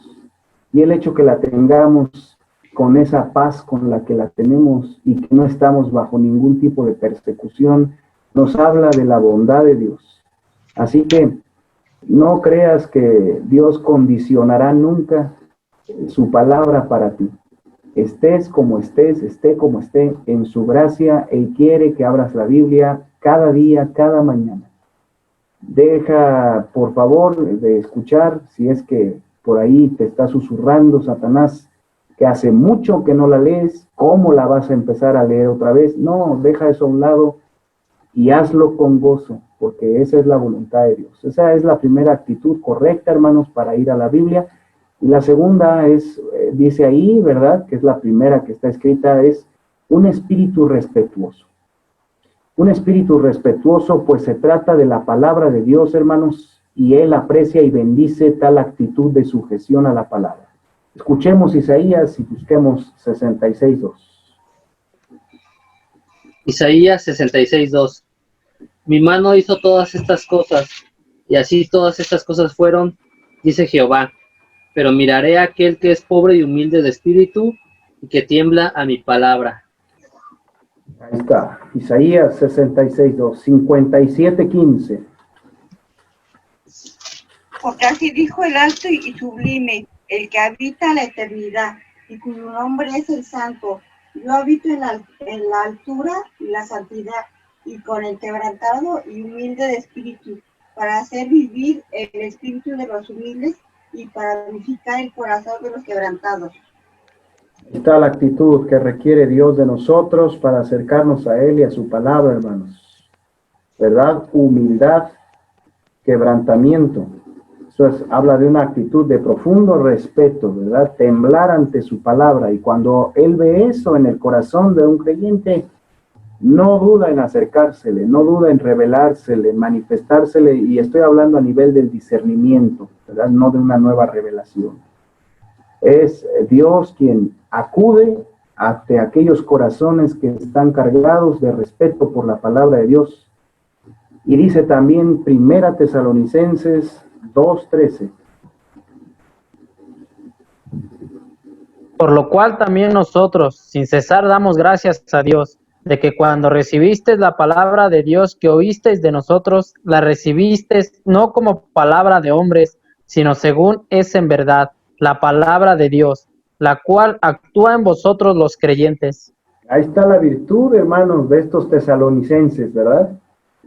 Y el hecho que la tengamos con esa paz con la que la tenemos y que no estamos bajo ningún tipo de persecución, nos habla de la bondad de Dios. Así que no creas que Dios condicionará nunca su palabra para ti. Estés como estés, esté como esté, en su gracia, Él quiere que abras la Biblia cada día, cada mañana. Deja, por favor, de escuchar, si es que por ahí te está susurrando Satanás, que hace mucho que no la lees, ¿cómo la vas a empezar a leer otra vez? No, deja eso a un lado y hazlo con gozo, porque esa es la voluntad de Dios. Esa es la primera actitud correcta, hermanos, para ir a la Biblia. Y la segunda es, dice ahí, ¿verdad?, que es la primera que está escrita, es un espíritu respetuoso. Un espíritu respetuoso, pues se trata de la palabra de Dios, hermanos, y Él aprecia y bendice tal actitud de sujeción a la palabra. Escuchemos Isaías y busquemos 66:2. Isaías 66:2. Mi mano hizo todas estas cosas, y así todas estas cosas fueron, dice Jehová. Pero miraré a aquel que es pobre y humilde de espíritu, y que tiembla a mi palabra. Ahí está, Isaías 66:2, 57:15. porque así dijo el alto y sublime, el que habita la eternidad, y cuyo nombre es el Santo. Yo habito en la altura y la santidad, y con el quebrantado y humilde de espíritu, para hacer vivir el espíritu de los humildes y para vivificar el corazón de los quebrantados. Está la actitud que requiere Dios de nosotros para acercarnos a Él y a su palabra, hermanos. ¿Verdad? Humildad, quebrantamiento. Eso habla de una actitud de profundo respeto, ¿verdad? Temblar ante su palabra. Y cuando Él ve eso en el corazón de un creyente, no duda en acercársele, no duda en revelársele, en manifestársele, y estoy hablando a nivel del discernimiento, ¿verdad? No de una nueva revelación. Es Dios quien acude ante aquellos corazones que están cargados de respeto por la palabra de Dios. Y dice también Primera Tesalonicenses 2:13. Por lo cual también nosotros, sin cesar, damos gracias a Dios, de que cuando recibisteis la palabra de Dios que oísteis de nosotros, la recibisteis no como palabra de hombres, sino según es en verdad, la palabra de Dios, la cual actúa en vosotros los creyentes. Ahí está la virtud, hermanos, de estos tesalonicenses, ¿verdad?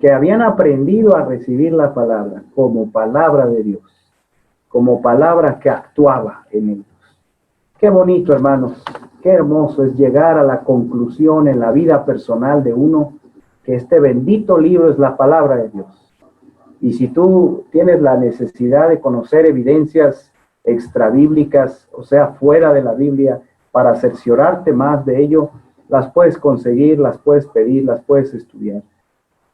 Que habían aprendido a recibir la palabra como palabra de Dios, como palabra que actuaba en ellos. Qué bonito, hermanos, qué hermoso es llegar a la conclusión en la vida personal de uno que este bendito libro es la palabra de Dios. Y si tú tienes la necesidad de conocer evidencias extrabíblicas, o sea, fuera de la Biblia, para cerciorarte más de ello, las puedes conseguir, las puedes pedir, las puedes estudiar.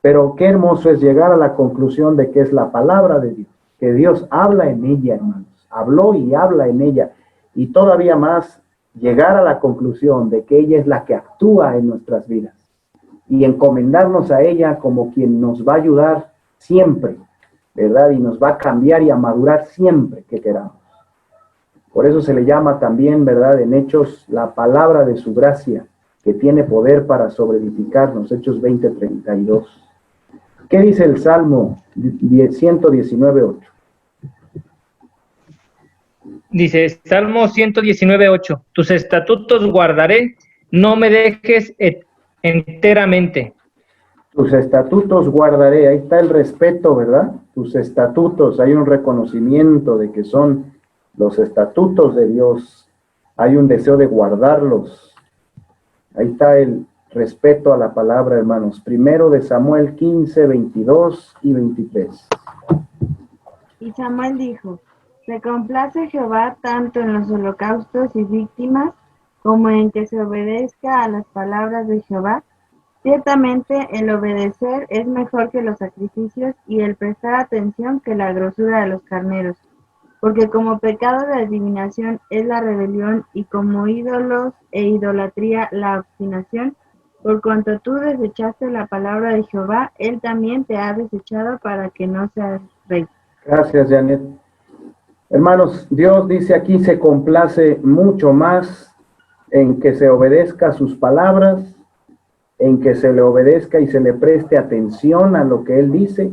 Pero qué hermoso es llegar a la conclusión de que es la palabra de Dios, que Dios habla en ella, hermanos, habló y habla en ella, y todavía más llegar a la conclusión de que ella es la que actúa en nuestras vidas, y encomendarnos a ella como quien nos va a ayudar siempre, ¿verdad? Y nos va a cambiar y a madurar siempre que queramos. Por eso se le llama también, ¿verdad?, en Hechos, la palabra de su gracia, que tiene poder para sobreedificarnos, Hechos 20:32. ¿Qué dice el Salmo 119:8? Dice, Salmo 119:8, tus estatutos guardaré, no me dejes enteramente. Tus estatutos guardaré, ahí está el respeto, ¿verdad? Tus estatutos, hay un reconocimiento de que son los estatutos de Dios, hay un deseo de guardarlos. Ahí está el respeto a la palabra, hermanos. Primero de Samuel 15:22 y 23. Y Samuel dijo, se complace Jehová tanto en los holocaustos y víctimas, como en que se obedezca a las palabras de Jehová. Ciertamente el obedecer es mejor que los sacrificios, y el prestar atención que la grosura de los carneros. Porque como pecado de adivinación es la rebelión, y como ídolos e idolatría la obstinación. Por cuanto tú desechaste la palabra de Jehová, él también te ha desechado para que no seas rey. Gracias, Janet. Hermanos, Dios dice aquí se complace mucho más en que se obedezca a sus palabras, en que se le obedezca y se le preste atención a lo que Él dice.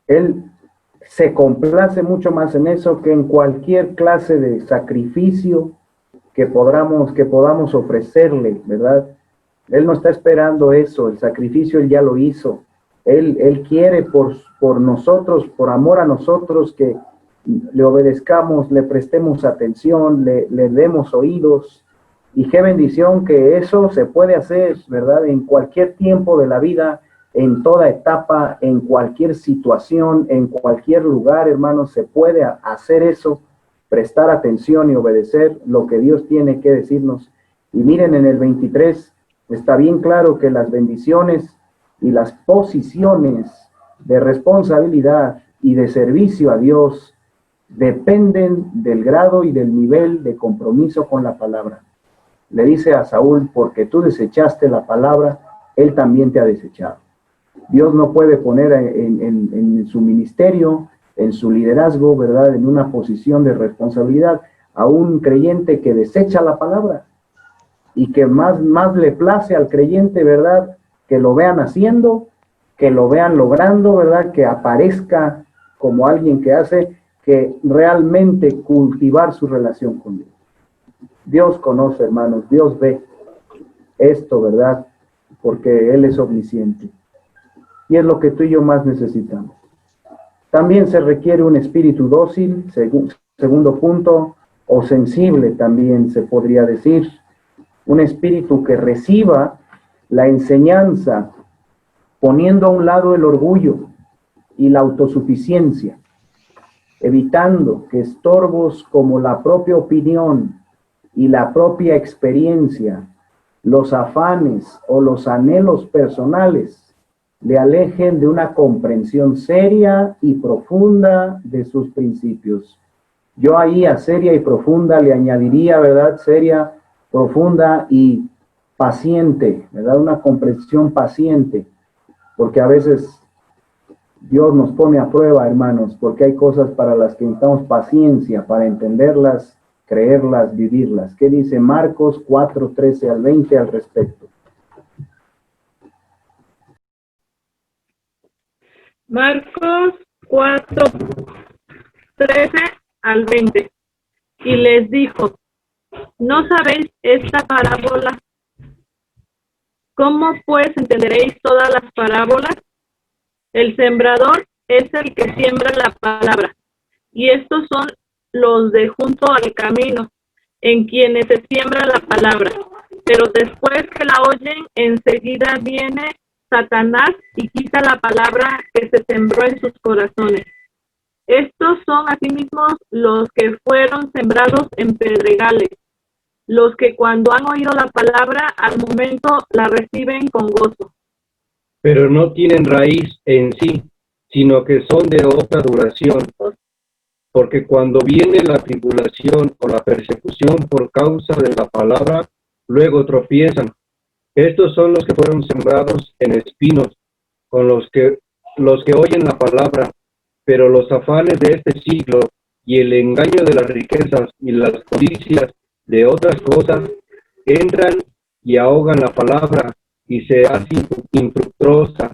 Él se complace mucho más en eso que en cualquier clase de sacrificio que podamos ofrecerle, ¿verdad? Él no está esperando eso, el sacrificio Él ya lo hizo. Él quiere por nosotros, por amor a nosotros, que le obedezcamos, le prestemos atención, le demos oídos. Y qué bendición que eso se puede hacer, ¿verdad? En cualquier tiempo de la vida, en toda etapa, en cualquier situación, en cualquier lugar, hermanos, se puede hacer eso, prestar atención y obedecer lo que Dios tiene que decirnos. Y miren, en el 23 está bien claro que las bendiciones y las posiciones de responsabilidad y de servicio a Dios dependen del grado y del nivel de compromiso con la palabra. Le dice a Saúl, porque tú desechaste la palabra, él también te ha desechado. Dios no puede poner en su ministerio, en su liderazgo, ¿verdad?, en una posición de responsabilidad a un creyente que desecha la palabra y que más le place al creyente, ¿verdad?, que lo vean haciendo, que lo vean logrando, ¿verdad?, que aparezca como alguien que hace que realmente cultivar su relación con Dios. Dios conoce, hermanos, Dios ve esto, ¿verdad? Porque Él es omnisciente. Y es lo que tú y yo más necesitamos. También se requiere un espíritu dócil, segundo punto, o sensible también se podría decir. Un espíritu que reciba la enseñanza, poniendo a un lado el orgullo y la autosuficiencia, evitando que estorbos como la propia opinión y la propia experiencia, los afanes o los anhelos personales, le alejen de una comprensión seria y profunda de sus principios. Yo ahí a seria y profunda le añadiría, ¿verdad? Seria, profunda y paciente, ¿verdad? Una comprensión paciente, porque a veces Dios nos pone a prueba, hermanos, porque hay cosas para las que necesitamos paciencia, para entenderlas, creerlas, vivirlas. ¿Qué dice Marcos 4, 13 al 20 al respecto? Marcos 4, 13 al 20. Y les dijo, ¿no sabéis esta parábola? ¿Cómo pues entenderéis todas las parábolas? El sembrador es el que siembra la palabra, y estos son los de junto al camino, en quienes se siembra la palabra. Pero después que la oyen, enseguida viene Satanás y quita la palabra que se sembró en sus corazones. Estos son asimismo los que fueron sembrados en pedregales, los que cuando han oído la palabra, al momento la reciben con gozo. Pero no tienen raíz en sí, sino que son de otra duración. Porque cuando viene la tribulación o la persecución por causa de la palabra, luego tropiezan. Estos son los que fueron sembrados en espinos, con los que oyen la palabra, pero los afanes de este siglo y el engaño de las riquezas y las codicias de otras cosas entran y ahogan la palabra y se hace infructuosa.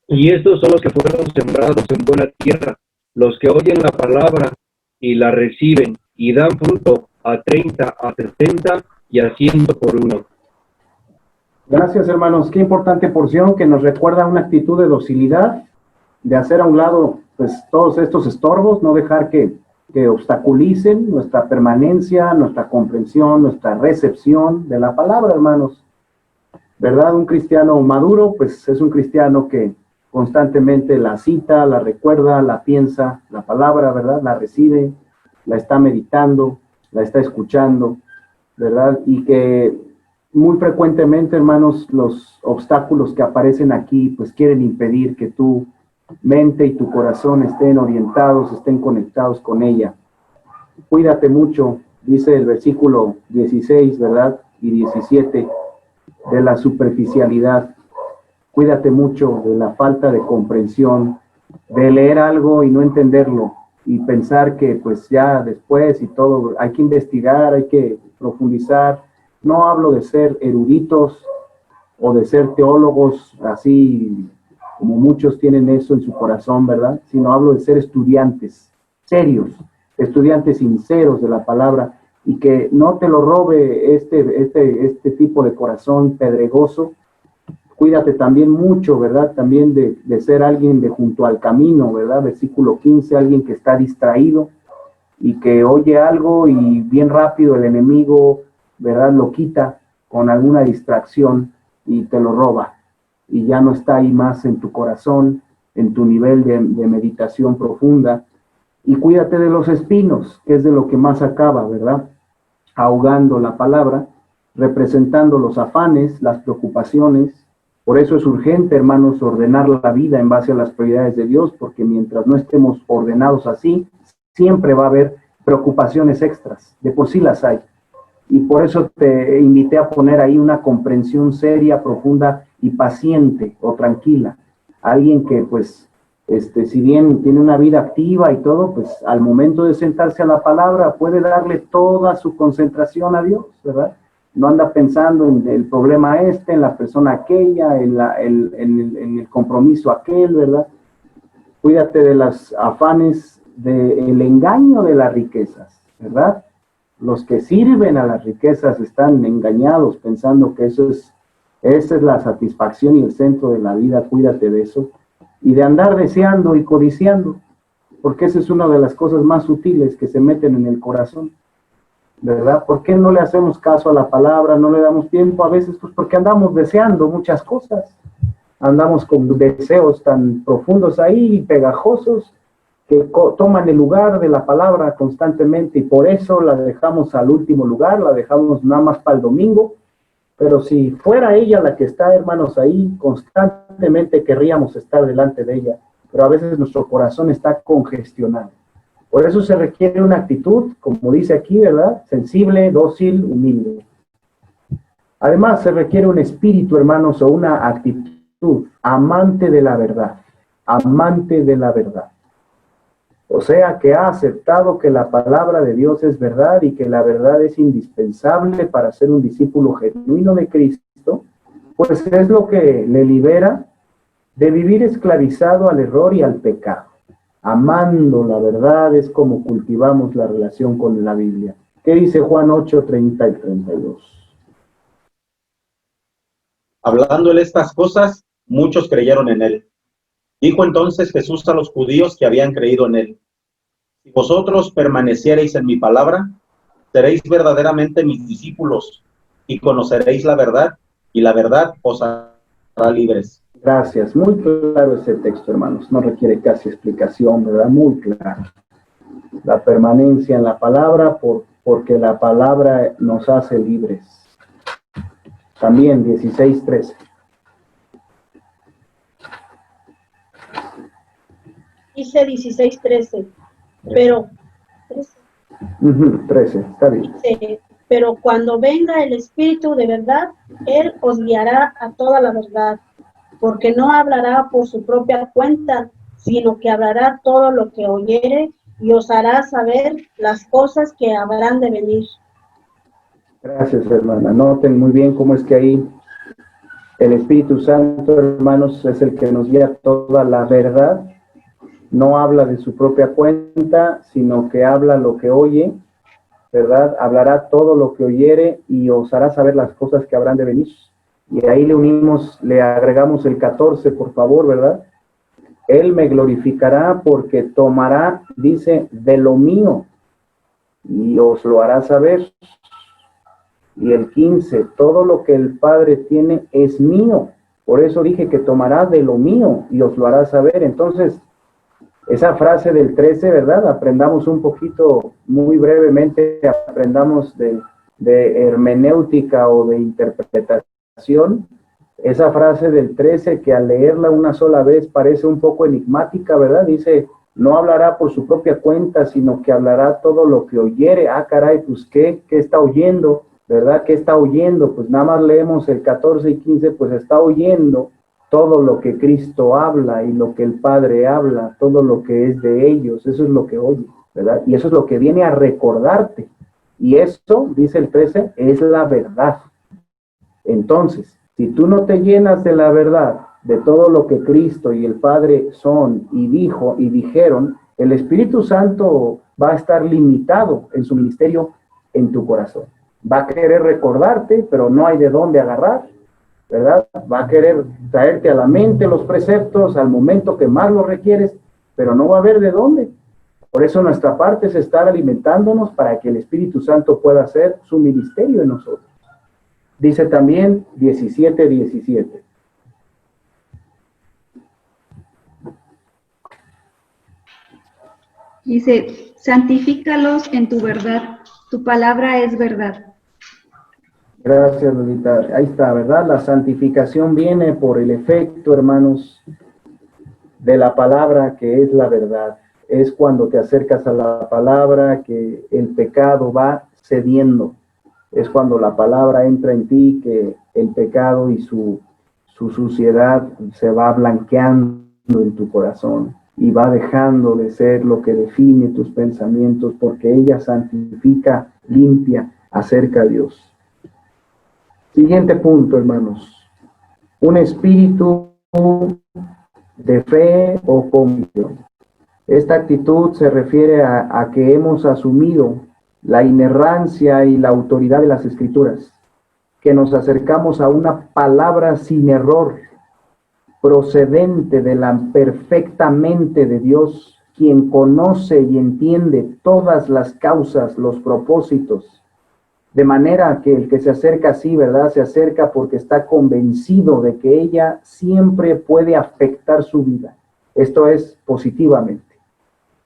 Y estos son los que fueron sembrados en buena tierra, los que oyen la palabra y la reciben y dan fruto a 30, a 60 y a 100 por uno. Gracias, hermanos. Qué importante porción que nos recuerda una actitud de docilidad, de hacer a un lado pues todos estos estorbos, no dejar que obstaculicen nuestra permanencia, nuestra comprensión, nuestra recepción de la palabra, hermanos. ¿Verdad? Un cristiano maduro, pues es un cristiano que constantemente la cita, la recuerda, la piensa, la palabra, ¿verdad? La recibe, la está meditando, la está escuchando, ¿verdad? Y que muy frecuentemente, hermanos, los obstáculos que aparecen aquí, pues quieren impedir que tu mente y tu corazón estén orientados, estén conectados con ella. Cuídate mucho, dice el versículo 16, ¿verdad? Y 17, de la superficialidad. Cuídate mucho de la falta de comprensión, de leer algo y no entenderlo, y pensar que pues ya después y todo, hay que investigar, hay que profundizar. No hablo de ser eruditos o de ser teólogos así como muchos tienen eso en su corazón, ¿verdad? Sino hablo de ser estudiantes serios, estudiantes sinceros de la palabra, y que no te lo robe este tipo de corazón pedregoso. Cuídate también mucho, ¿verdad? También de ser alguien de junto al camino, ¿verdad? Versículo 15, alguien que está distraído y que oye algo y bien rápido el enemigo, ¿verdad? Lo quita con alguna distracción y te lo roba. Y ya no está ahí más en tu corazón, en tu nivel de meditación profunda. Y cuídate de los espinos, que es de lo que más acaba, ¿verdad? Ahogando la palabra, representando los afanes, las preocupaciones. Por eso es urgente, hermanos, ordenar la vida en base a las prioridades de Dios, porque mientras no estemos ordenados así, siempre va a haber preocupaciones extras, de por sí las hay. Y por eso te invité a poner ahí una comprensión seria, profunda y paciente o tranquila. Alguien que pues, si bien tiene una vida activa y todo, pues al momento de sentarse a la palabra puede darle toda su concentración a Dios, ¿verdad? No anda pensando en el problema en la persona aquella, en el compromiso aquel, ¿verdad? Cuídate de los afanes del engaño de las riquezas, ¿verdad? Los que sirven a las riquezas están engañados pensando que esa es la satisfacción y el centro de la vida. Cuídate de eso. Y de andar deseando y codiciando, porque esa es una de las cosas más sutiles que se meten en el corazón, ¿verdad? ¿Por qué no le hacemos caso a la palabra? No le damos tiempo a veces, pues porque andamos deseando muchas cosas. Andamos con deseos tan profundos ahí y pegajosos que toman el lugar de la palabra constantemente, y por eso la dejamos al último lugar, la dejamos nada más para el domingo. Pero si fuera ella la que está, hermanos, ahí, constantemente querríamos estar delante de ella, pero a veces nuestro corazón está congestionado. Por eso se requiere una actitud, como dice aquí, ¿verdad? Sensible, dócil, humilde. Además, se requiere un espíritu, hermanos, o una actitud amante de la verdad, amante de la verdad. O sea, que ha aceptado que la palabra de Dios es verdad y que la verdad es indispensable para ser un discípulo genuino de Cristo, pues es lo que le libera de vivir esclavizado al error y al pecado. Amando la verdad es como cultivamos la relación con la Biblia. ¿Qué dice Juan 8, 30 y 32? Hablándole estas cosas, muchos creyeron en él. Dijo entonces Jesús a los judíos que habían creído en él: si vosotros permaneciereis en mi palabra, seréis verdaderamente mis discípulos y conoceréis la verdad, y la verdad os hará libres. Gracias, muy claro ese texto, hermanos, no requiere casi explicación, ¿verdad? Muy claro. La permanencia en la palabra, porque la palabra nos hace libres. También 16:13. Dice 16:13, pero 13, está bien. dice, pero cuando venga el Espíritu de verdad, Él os guiará a toda la verdad, porque no hablará por su propia cuenta, sino que hablará todo lo que oyere y os hará saber las cosas que habrán de venir. Gracias, hermana. Noten muy bien cómo es que ahí el Espíritu Santo, hermanos, es el que nos guía toda la verdad. No habla de su propia cuenta, sino que habla lo que oye, ¿verdad? Hablará todo lo que oyere y os hará saber las cosas que habrán de venir. Y ahí le agregamos el 14, por favor, ¿verdad? Él me glorificará porque tomará, dice, de lo mío y os lo hará saber. Y el 15, todo lo que el Padre tiene es mío. Por eso dije que tomará de lo mío y os lo hará saber. Entonces, esa frase del 13, ¿verdad? Aprendamos un poquito, muy brevemente, aprendamos de hermenéutica o de interpretación. Esa frase del 13, que al leerla una sola vez parece un poco enigmática, ¿verdad? Dice, no hablará por su propia cuenta, sino que hablará todo lo que oyere. Ah, caray, pues, ¿qué está oyendo? ¿Verdad? ¿Qué está oyendo? Pues nada más leemos el 14 y 15, pues está oyendo todo lo que Cristo habla y lo que el Padre habla, todo lo que es de ellos, eso es lo que oye, ¿verdad? Y eso es lo que viene a recordarte. Y eso, dice el 13, es la verdad. Entonces, si tú no te llenas de la verdad, de todo lo que Cristo y el Padre son y dijo y dijeron, el Espíritu Santo va a estar limitado en su ministerio en tu corazón. Va a querer recordarte, pero no hay de dónde agarrar, ¿verdad? Va a querer traerte a la mente los preceptos al momento que más los requieres, pero no va a haber de dónde. Por eso nuestra parte es estar alimentándonos para que el Espíritu Santo pueda hacer su ministerio en nosotros. Dice también 17:17. Dice, santifícalos en tu verdad, tu palabra es verdad. Gracias, Lolita. Ahí está, ¿verdad? La santificación viene por el efecto, hermanos, de la palabra que es la verdad. Es cuando te acercas a la palabra que el pecado va cediendo. Es cuando la palabra entra en ti que el pecado y su suciedad se va blanqueando en tu corazón y va dejando de ser lo que define tus pensamientos, porque ella santifica, limpia, acerca a Dios. Siguiente punto, hermanos. Un espíritu de fe o convicción. Esta actitud se refiere a que hemos asumido la inerrancia y la autoridad de las Escrituras, que nos acercamos a una palabra sin error, procedente de la perfecta mente de Dios, quien conoce y entiende todas las causas, los propósitos, de manera que el que se acerca así, ¿verdad? Se acerca porque está convencido de que ella siempre puede afectar su vida. Esto es positivamente,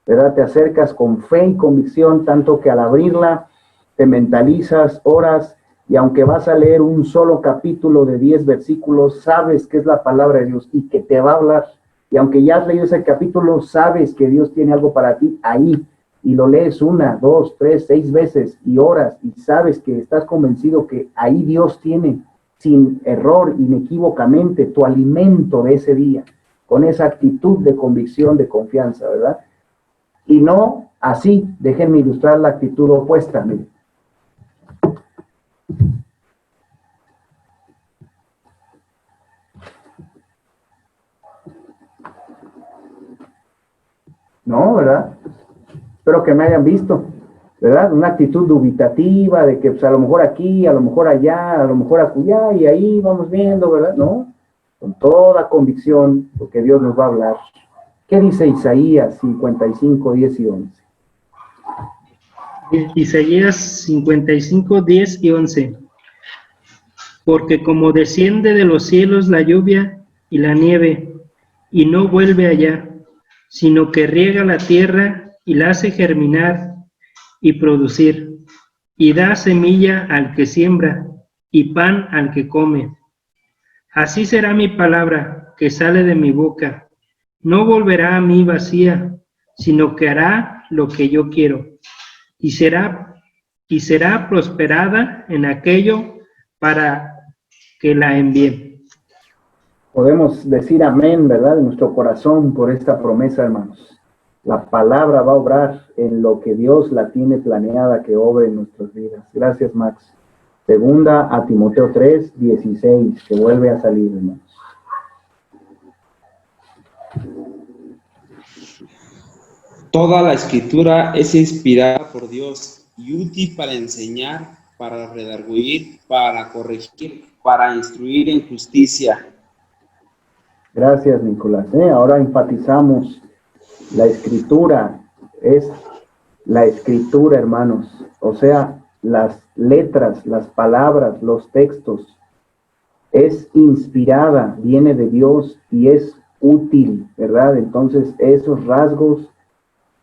¿verdad? Te acercas con fe y convicción, tanto que al abrirla te mentalizas, oras, y aunque vas a leer un solo capítulo de 10 versículos, sabes que es la palabra de Dios y que te va a hablar. Y aunque ya has leído ese capítulo, sabes que Dios tiene algo para ti ahí. Y lo lees 1, 2, 3, 6 veces y oras y sabes que estás convencido que ahí Dios tiene sin error, inequívocamente, tu alimento de ese día, con esa actitud de convicción, de confianza, ¿verdad? Y no así, déjenme ilustrar la actitud opuesta, miren. No, ¿verdad? Espero que me hayan visto, ¿verdad? Una actitud dubitativa de que pues, a lo mejor aquí, a lo mejor allá, a lo mejor acullá, y ahí vamos viendo, ¿verdad? No, con toda convicción, porque Dios nos va a hablar. ¿Qué dice Isaías 55, 10 y 11? Isaías 55, 10 y 11. Porque como desciende de los cielos la lluvia y la nieve, y no vuelve allá, sino que riega la tierra y la hace germinar y producir, y da semilla al que siembra, y pan al que come. Así será mi palabra que sale de mi boca. No volverá a mí vacía, sino que hará lo que yo quiero, y será prosperada en aquello para que la envíe. Podemos decir amén, ¿verdad? En nuestro corazón por esta promesa, hermanos. La palabra va a obrar en lo que Dios la tiene planeada que obre en nuestras vidas. Gracias, Max. Segunda a Timoteo 3, 16, que vuelve a salir, hermanos. Toda la escritura es inspirada por Dios y útil para enseñar, para redarguir, para corregir, para instruir en justicia. Gracias, Nicolás. Ahora enfatizamos la escritura, es la escritura, hermanos. O sea, las letras, las palabras, los textos. Es inspirada, viene de Dios y es útil, ¿verdad? Entonces, esos rasgos,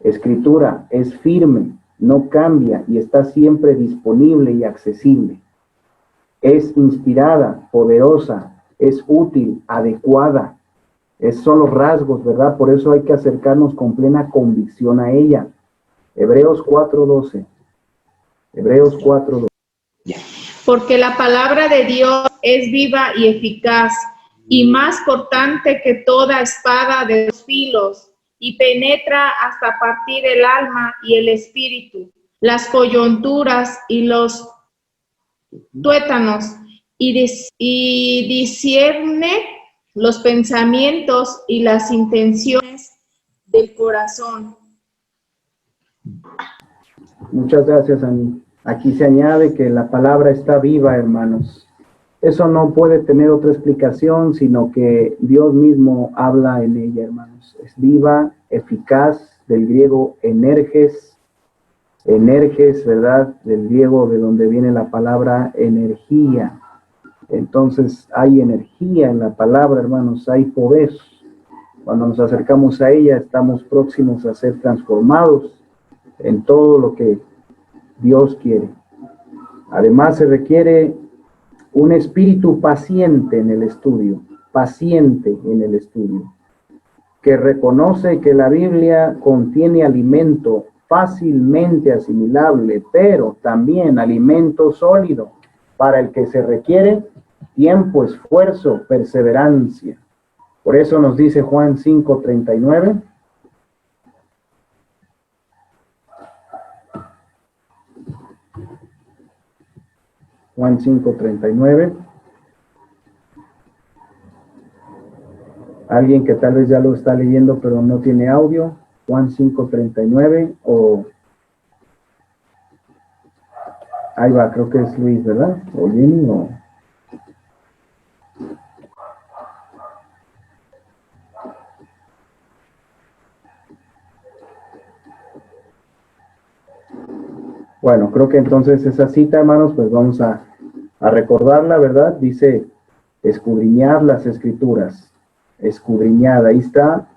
escritura, es firme, no cambia y está siempre disponible y accesible. Es inspirada, poderosa, es útil, adecuada. Son los rasgos, ¿verdad? Por eso hay que acercarnos con plena convicción a ella. Hebreos 4:12. Hebreos 4:12. Porque la palabra de Dios es viva y eficaz, y más cortante que toda espada de dos filos, y penetra hasta partir el alma y el espíritu, las coyunturas y los tuétanos, y discierne los pensamientos y las intenciones del corazón. Muchas gracias, Ani. Aquí se añade que la palabra está viva, hermanos. Eso no puede tener otra explicación, sino que Dios mismo habla en ella, hermanos. Es viva, eficaz, del griego energes, ¿verdad? Del griego de donde viene la palabra energía. Entonces hay energía en la palabra, hermanos, hay poder. Cuando nos acercamos a ella, estamos próximos a ser transformados en todo lo que Dios quiere. Además, se requiere un espíritu paciente en el estudio, que reconoce que la Biblia contiene alimento fácilmente asimilable, pero también alimento sólido, para el que se requiere tiempo, esfuerzo, perseverancia. Por eso nos dice Juan 5:39. Juan 5:39. Alguien que tal vez ya lo está leyendo pero no tiene audio, Juan 5:39, o ahí va, creo que es Luis, ¿verdad? O Jenny, o... Bueno, creo que entonces esa cita, hermanos, pues vamos a recordarla, ¿verdad? Dice, escudriñar las escrituras, escudriñar, ahí está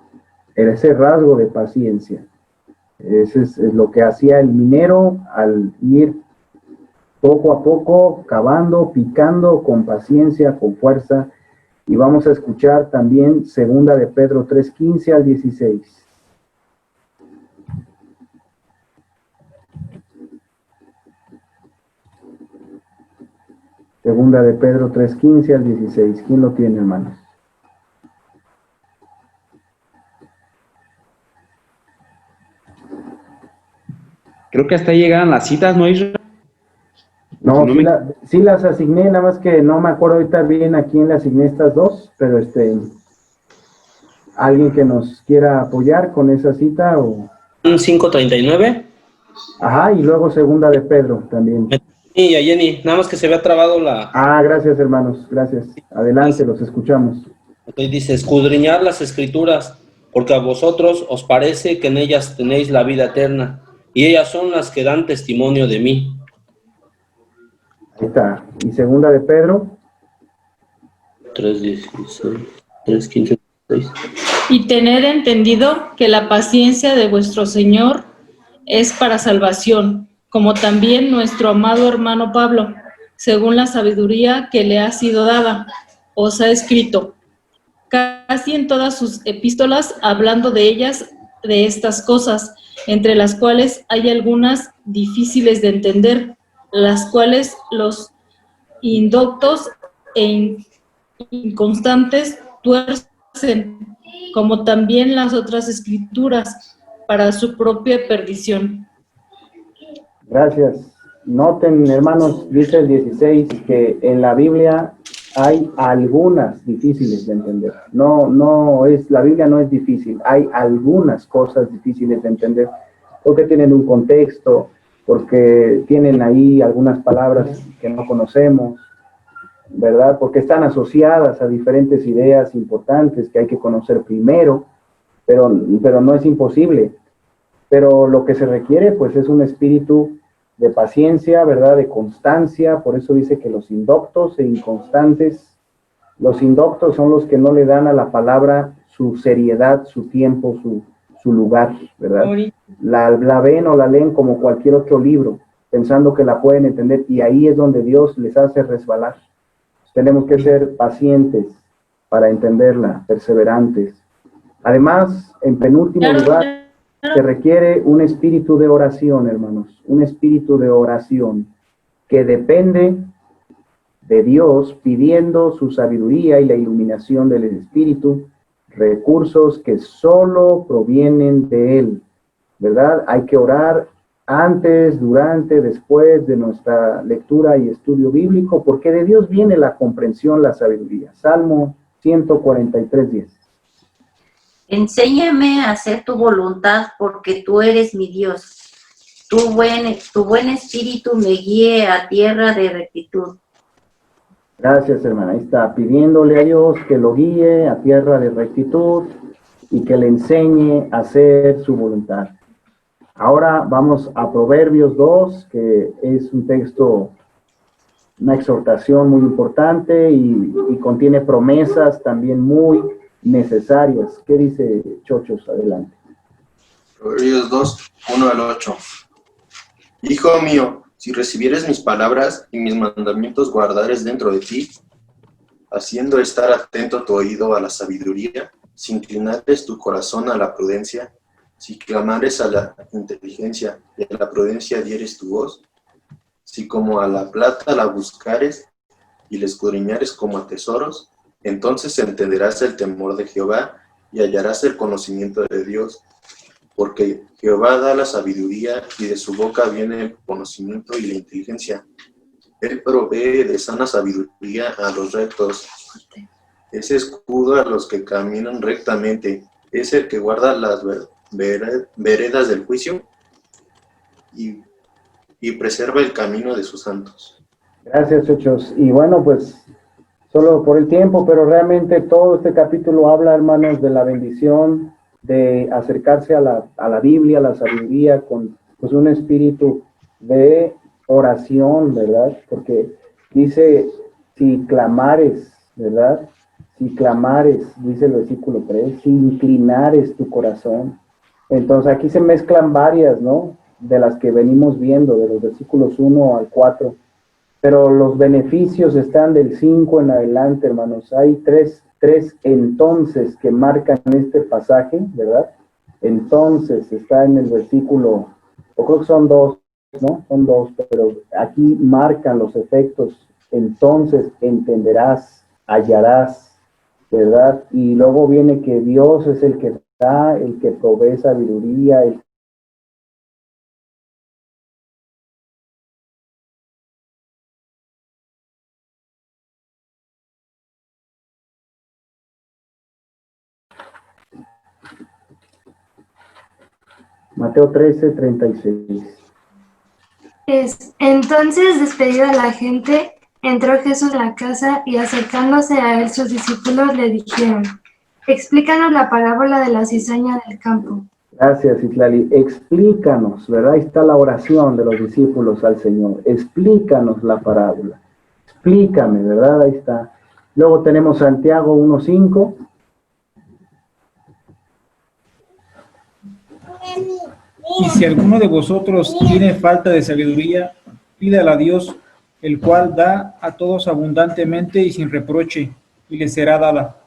ese rasgo de paciencia. Ese es lo que hacía el minero al ir poco a poco, cavando, picando, con paciencia, con fuerza. Y vamos a escuchar también 2 de Pedro 3:15 al 16. Segunda de Pedro 3:15 al 16. ¿Quién lo tiene, hermanos? Creo que hasta ahí llegaron las citas, ¿no, Israel? No, sí las asigné, nada más que no me acuerdo ahorita bien a quién le asigné estas dos, pero ¿alguien que nos quiera apoyar con esa cita? O... 5:39. Ajá, y luego 2 de Pedro también. Y a Jenny, nada más que se vea trabado la... Ah, gracias, hermanos, gracias. Adelante, los escuchamos. Entonces dice, escudriñar las escrituras, porque a vosotros os parece que en ellas tenéis la vida eterna, y ellas son las que dan testimonio de mí. Ahí está. ¿Y 2 de Pedro? 3:16, 3:15, 16. Y tener entendido que la paciencia de vuestro Señor es para salvación, como también nuestro amado hermano Pablo, según la sabiduría que le ha sido dada, os ha escrito, casi en todas sus epístolas, hablando de ellas, de estas cosas, entre las cuales hay algunas difíciles de entender, las cuales los indoctos e inconstantes tuercen, como también las otras escrituras, para su propia perdición. Gracias. Noten, hermanos, dice el 16, que en la Biblia hay algunas difíciles de entender. La Biblia no es difícil, hay algunas cosas difíciles de entender, porque tienen un contexto, porque tienen ahí algunas palabras que no conocemos, ¿verdad? Porque están asociadas a diferentes ideas importantes que hay que conocer primero, pero no es imposible. Pero lo que se requiere, pues, es un espíritu de paciencia, ¿verdad? De constancia. Por eso dice que los indoctos e inconstantes, los indoctos son los que no le dan a la palabra su seriedad, su tiempo, su lugar, ¿verdad? La ven o la leen como cualquier otro libro, pensando que la pueden entender, y ahí es donde Dios les hace resbalar. Tenemos que ser pacientes para entenderla, perseverantes. Además, en penúltimo lugar, se requiere un espíritu de oración, hermanos, un espíritu de oración que depende de Dios, pidiendo su sabiduría y la iluminación del Espíritu, recursos que solo provienen de Él, ¿verdad? Hay que orar antes, durante, después de nuestra lectura y estudio bíblico, porque de Dios viene la comprensión, la sabiduría. Salmo 143:10. Enséñame a hacer tu voluntad, porque tú eres mi Dios. Tu buen espíritu me guíe a tierra de rectitud. Gracias, hermana. Ahí está, pidiéndole a Dios que lo guíe a tierra de rectitud y que le enseñe a hacer su voluntad. Ahora vamos a Proverbios 2, que es un texto, una exhortación muy importante y contiene promesas también muy necesarias. ¿Qué dice Chochos? Adelante. Proverbios 2, 1 al 8. Hijo mío, si recibieres mis palabras y mis mandamientos guardares dentro de ti, haciendo estar atento tu oído a la sabiduría, si inclinares tu corazón a la prudencia, si clamares a la inteligencia y a la prudencia dieres tu voz, si como a la plata la buscares y la escudriñares como a tesoros, entonces entenderás el temor de Jehová y hallarás el conocimiento de Dios, porque Jehová da la sabiduría y de su boca viene el conocimiento y la inteligencia. Él provee de sana sabiduría a los rectos Es escudo a los que caminan rectamente. Es el que guarda las veredas del juicio y preserva el camino de sus santos. Gracias, Chochos. Y bueno, pues solo por el tiempo, pero realmente todo este capítulo habla, hermanos, de la bendición de acercarse a la Biblia, a la sabiduría, con pues un espíritu de oración, ¿verdad? Porque dice, si clamares, ¿verdad? Si clamares, dice el versículo 3, si inclinares tu corazón. Entonces aquí se mezclan varias, ¿no? De las que venimos viendo, de los versículos 1 al 4. Pero los beneficios están del 5 en adelante, hermanos. Hay tres entonces que marcan este pasaje, ¿verdad? Entonces está en el versículo, o creo que son 2, ¿no? Son 2, pero aquí marcan los efectos. Entonces entenderás, hallarás, ¿verdad? Y luego viene que Dios es el que da, el que provee sabiduría, el Mateo 13, 36. Entonces, despedida la gente, entró Jesús en la casa y acercándose a él sus discípulos le dijeron, explícanos la parábola de la cizaña del campo. Gracias, Itlali. Explícanos, ¿verdad? Ahí está la oración de los discípulos al Señor. Explícanos la parábola. Explícame, ¿verdad? Ahí está. Luego tenemos Santiago 1:5. Y si alguno de vosotros tiene falta de sabiduría, pídala a Dios, el cual da a todos abundantemente y sin reproche, y le será dada.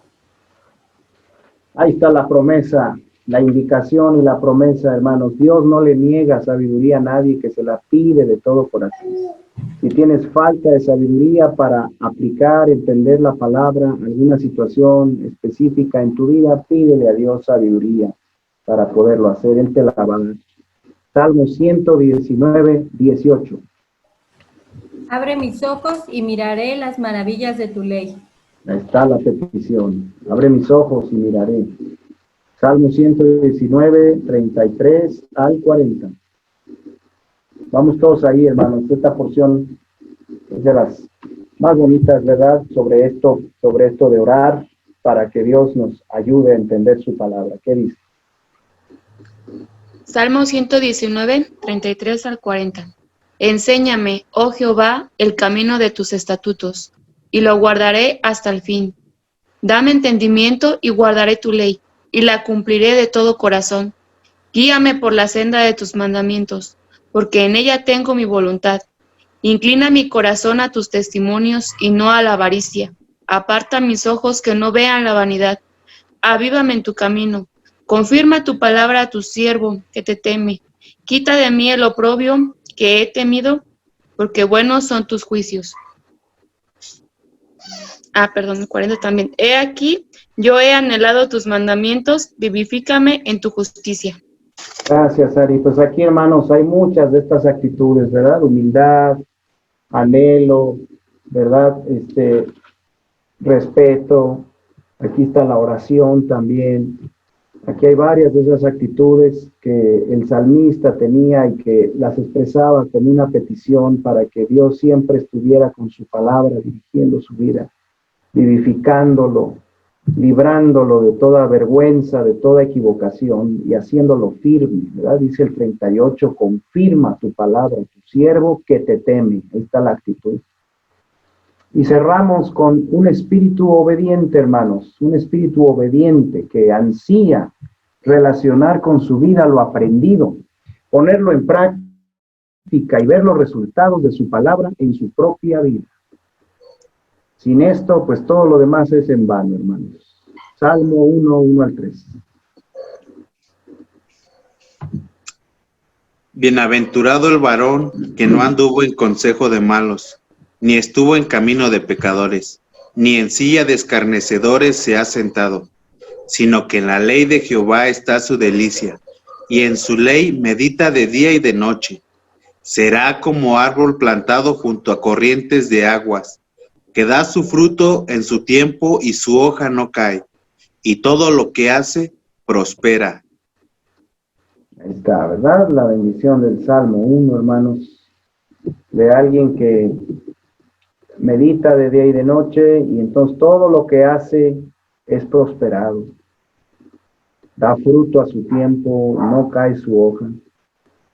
Ahí está la promesa, la indicación y la promesa, hermanos. Dios no le niega sabiduría a nadie, que se la pide de todo corazón. Si tienes falta de sabiduría para aplicar, entender la palabra, alguna situación específica en tu vida, pídele a Dios sabiduría para poderlo hacer. Él te la va a dar. Salmo 119, 18. Abre mis ojos y miraré las maravillas de tu ley. Ahí está la petición. Abre mis ojos y miraré. Salmo 119, 33 al 40. Vamos todos ahí, hermanos. Esta porción es de las más bonitas, ¿verdad? Sobre esto de orar, para que Dios nos ayude a entender su palabra. ¿Qué dice? Salmo 119, 33 al 40. Enséñame, oh Jehová, el camino de tus estatutos, y lo guardaré hasta el fin. Dame entendimiento y guardaré tu ley, y la cumpliré de todo corazón. Guíame por la senda de tus mandamientos, porque en ella tengo mi voluntad. Inclina mi corazón a tus testimonios y no a la avaricia. Aparta mis ojos que no vean la vanidad. Avívame en tu camino. Confirma tu palabra a tu siervo que te teme. Quita de mí el oprobio que he temido, porque buenos son tus juicios. El 40 también. He aquí, yo he anhelado tus mandamientos, vivifícame en tu justicia. Gracias, Ari. Pues aquí, hermanos, hay muchas de estas actitudes, ¿verdad? Humildad, anhelo, ¿verdad? Respeto. Aquí está la oración también. Aquí hay varias de esas actitudes que el salmista tenía y que las expresaba como una petición para que Dios siempre estuviera con su palabra, dirigiendo su vida, vivificándolo, librándolo de toda vergüenza, de toda equivocación y haciéndolo firme, ¿verdad? Dice el 38, confirma tu palabra, tu siervo que te teme. Ahí está la actitud. Y cerramos con un espíritu obediente, hermanos, un espíritu obediente que ansía relacionar con su vida lo aprendido, ponerlo en práctica y ver los resultados de su palabra en su propia vida. Sin esto, pues todo lo demás es en vano, hermanos. Salmo 1, 1 al 3. Bienaventurado el varón que no anduvo en consejo de malos, ni estuvo en camino de pecadores, ni en silla de escarnecedores se ha sentado, sino que en la ley de Jehová está su delicia, y en su ley medita de día y de noche. Será como árbol plantado junto a corrientes de aguas, que da su fruto en su tiempo y su hoja no cae, y todo lo que hace prospera. Ahí está, ¿verdad? La bendición del Salmo 1, hermanos, de alguien que medita de día y de noche, y entonces todo lo que hace es prosperado. Da fruto a su tiempo, no cae su hoja.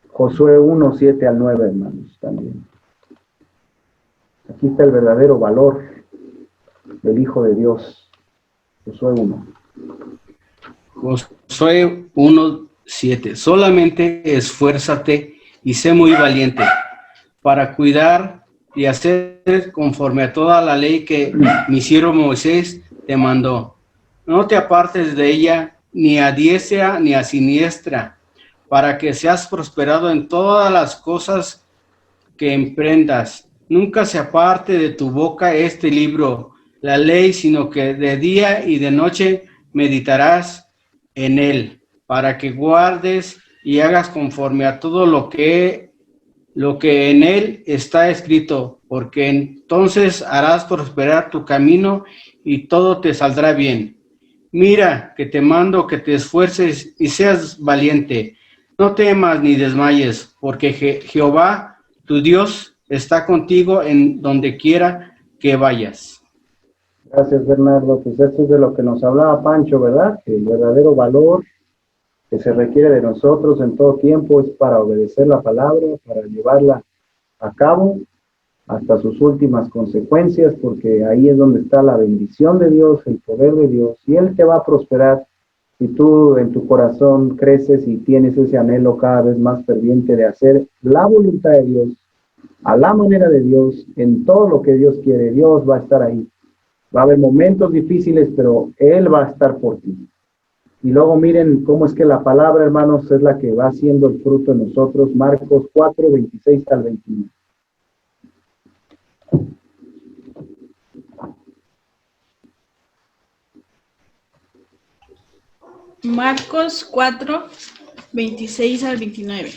Josué 1, 7 al 9, hermanos, también. Aquí está el verdadero valor del Hijo de Dios. Josué 1. Josué 1:7. Solamente esfuérzate y sé muy valiente para cuidar y hacer conforme a toda la ley que mi siervo Moisés te mandó. No te apartes de ella ni a diestra ni a siniestra, para que seas prosperado en todas las cosas que emprendas. Nunca se aparte de tu boca este libro, la ley, sino que de día y de noche meditarás en él, para que guardes y hagas conforme a todo lo que en él está escrito, porque entonces harás prosperar tu camino y todo te saldrá bien. Mira que te mando que te esfuerces y seas valiente. No temas ni desmayes, porque Jehová, tu Dios, está contigo en donde quiera que vayas. Gracias, Bernardo. Pues esto es de lo que nos hablaba Pancho, ¿verdad? Que el verdadero valor que se requiere de nosotros en todo tiempo es para obedecer la palabra, para llevarla a cabo hasta sus últimas consecuencias, porque ahí es donde está la bendición de Dios, el poder de Dios, y Él te va a prosperar si tú en tu corazón creces y tienes ese anhelo cada vez más ferviente de hacer la voluntad de Dios, a la manera de Dios, en todo lo que Dios quiere. Dios va a estar ahí. Va a haber momentos difíciles, pero Él va a estar por ti. Y luego miren cómo es que la palabra, hermanos, es la que va haciendo el fruto en nosotros. Marcos 4, 26 al 21. Marcos 4, 26 al 29.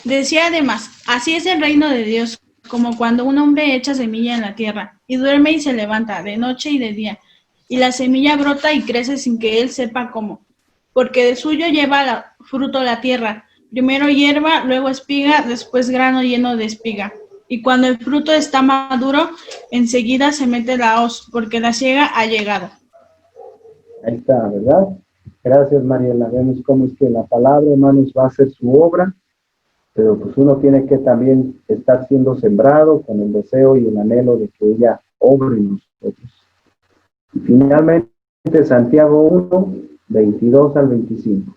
Decía además, así es el reino de Dios, como cuando un hombre echa semilla en la tierra, y duerme y se levanta, de noche y de día, y la semilla brota y crece sin que él sepa cómo, porque de suyo lleva fruto la tierra, primero hierba, luego espiga, después grano lleno de espiga. Y cuando el fruto está maduro, enseguida se mete la hoz, porque la siega ha llegado. Ahí está, ¿verdad? Gracias, Mariela. Vemos cómo es que la palabra, hermanos, va a hacer su obra, pero pues uno tiene que también estar siendo sembrado con el deseo y el anhelo de que ella obre en nosotros. Y finalmente, Santiago 1, 22 al 25.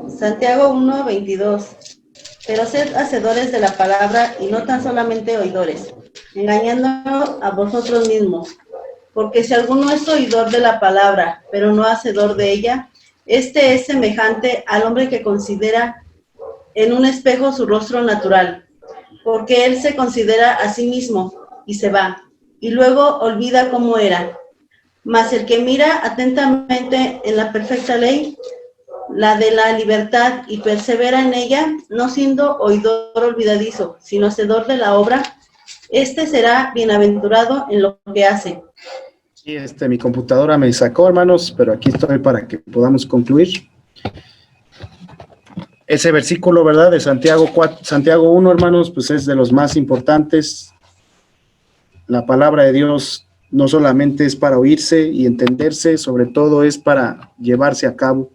Santiago 1, 22. Pero sed hacedores de la palabra y no tan solamente oidores, engañando a vosotros mismos. Porque si alguno es oidor de la palabra, pero no hacedor de ella, este es semejante al hombre que considera en un espejo su rostro natural, porque él se considera a sí mismo y se va, y luego olvida cómo era. Mas el que mira atentamente en la perfecta ley, la de la libertad, y persevera en ella, no siendo oidor olvidadizo, sino hacedor de la obra, este será bienaventurado en lo que hace. Sí, mi computadora me sacó, hermanos, pero aquí estoy para que podamos concluir. Ese versículo, ¿verdad?, de Santiago 1, hermanos, pues es de los más importantes. La palabra de Dios no solamente es para oírse y entenderse, sobre todo es para llevarse a cabo,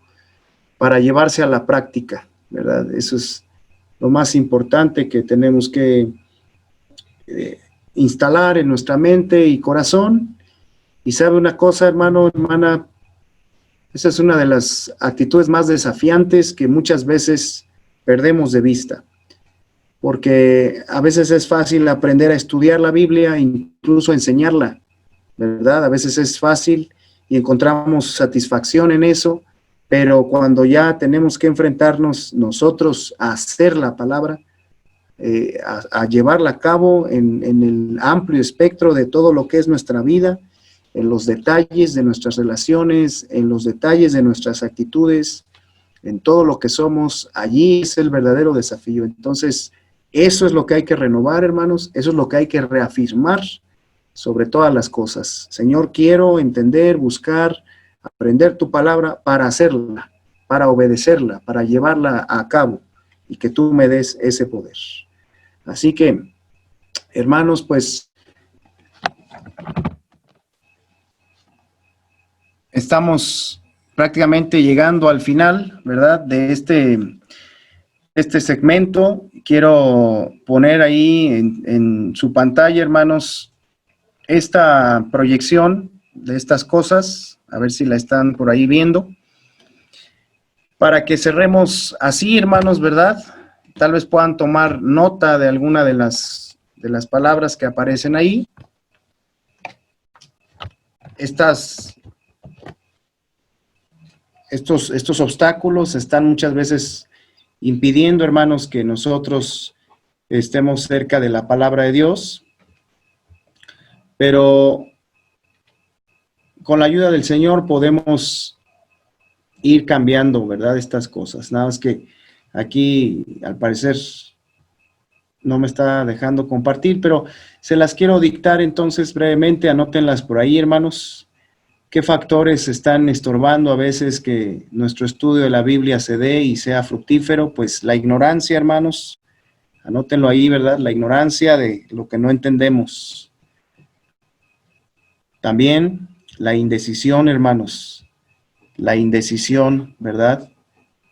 para llevarse a la práctica, ¿verdad? Eso es lo más importante que tenemos que instalar en nuestra mente y corazón. Y sabe una cosa, hermano, hermana, esa es una de las actitudes más desafiantes que muchas veces perdemos de vista, porque a veces es fácil aprender a estudiar la Biblia, incluso enseñarla, ¿verdad? A veces es fácil y encontramos satisfacción en eso, pero cuando ya tenemos que enfrentarnos nosotros a hacer la palabra, a llevarla a cabo en el amplio espectro de todo lo que es nuestra vida, en los detalles de nuestras relaciones, en los detalles de nuestras actitudes, en todo lo que somos, allí es el verdadero desafío. Entonces, eso es lo que hay que renovar, hermanos, eso es lo que hay que reafirmar, sobre todas las cosas. Señor, quiero entender, buscar, aprender tu palabra para hacerla, para obedecerla, para llevarla a cabo y que tú me des ese poder. Así que, hermanos, pues estamos prácticamente llegando al final, ¿verdad?, de este segmento. Quiero poner ahí en su pantalla, hermanos, esta proyección de estas cosas, a ver si la están por ahí viendo, para que cerremos así, hermanos, ¿verdad? Tal vez puedan tomar nota de alguna de las palabras que aparecen ahí. Estos obstáculos están muchas veces impidiendo, hermanos, que nosotros estemos cerca de la palabra de Dios, pero con la ayuda del Señor podemos ir cambiando, ¿verdad?, estas cosas. Nada más que aquí, al parecer, no me está dejando compartir, pero se las quiero dictar entonces brevemente. Anótenlas por ahí, hermanos. ¿Qué factores están estorbando a veces que nuestro estudio de la Biblia se dé y sea fructífero? Pues la ignorancia, hermanos. Anótenlo ahí, ¿verdad? La ignorancia de lo que no entendemos. También la indecisión, hermanos. La indecisión, ¿verdad?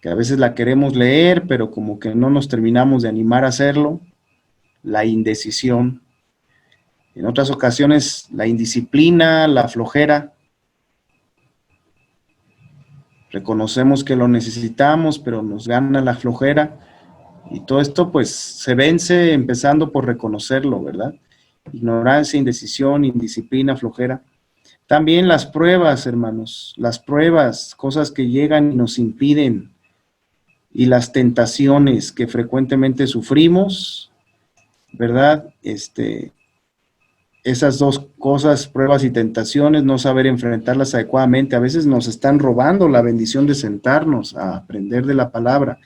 Que a veces la queremos leer, pero como que no nos terminamos de animar a hacerlo. La indecisión. En otras ocasiones, la indisciplina, la flojera. Reconocemos que lo necesitamos, pero nos gana la flojera. Y todo esto, pues, se vence empezando por reconocerlo, ¿verdad? Ignorancia, indecisión, indisciplina, flojera. También las pruebas, hermanos. Las pruebas, cosas que llegan y nos impiden. Y las tentaciones que frecuentemente sufrimos, ¿verdad? Esas dos cosas, pruebas y tentaciones, no saber enfrentarlas adecuadamente, a veces nos están robando la bendición de sentarnos a aprender de la palabra.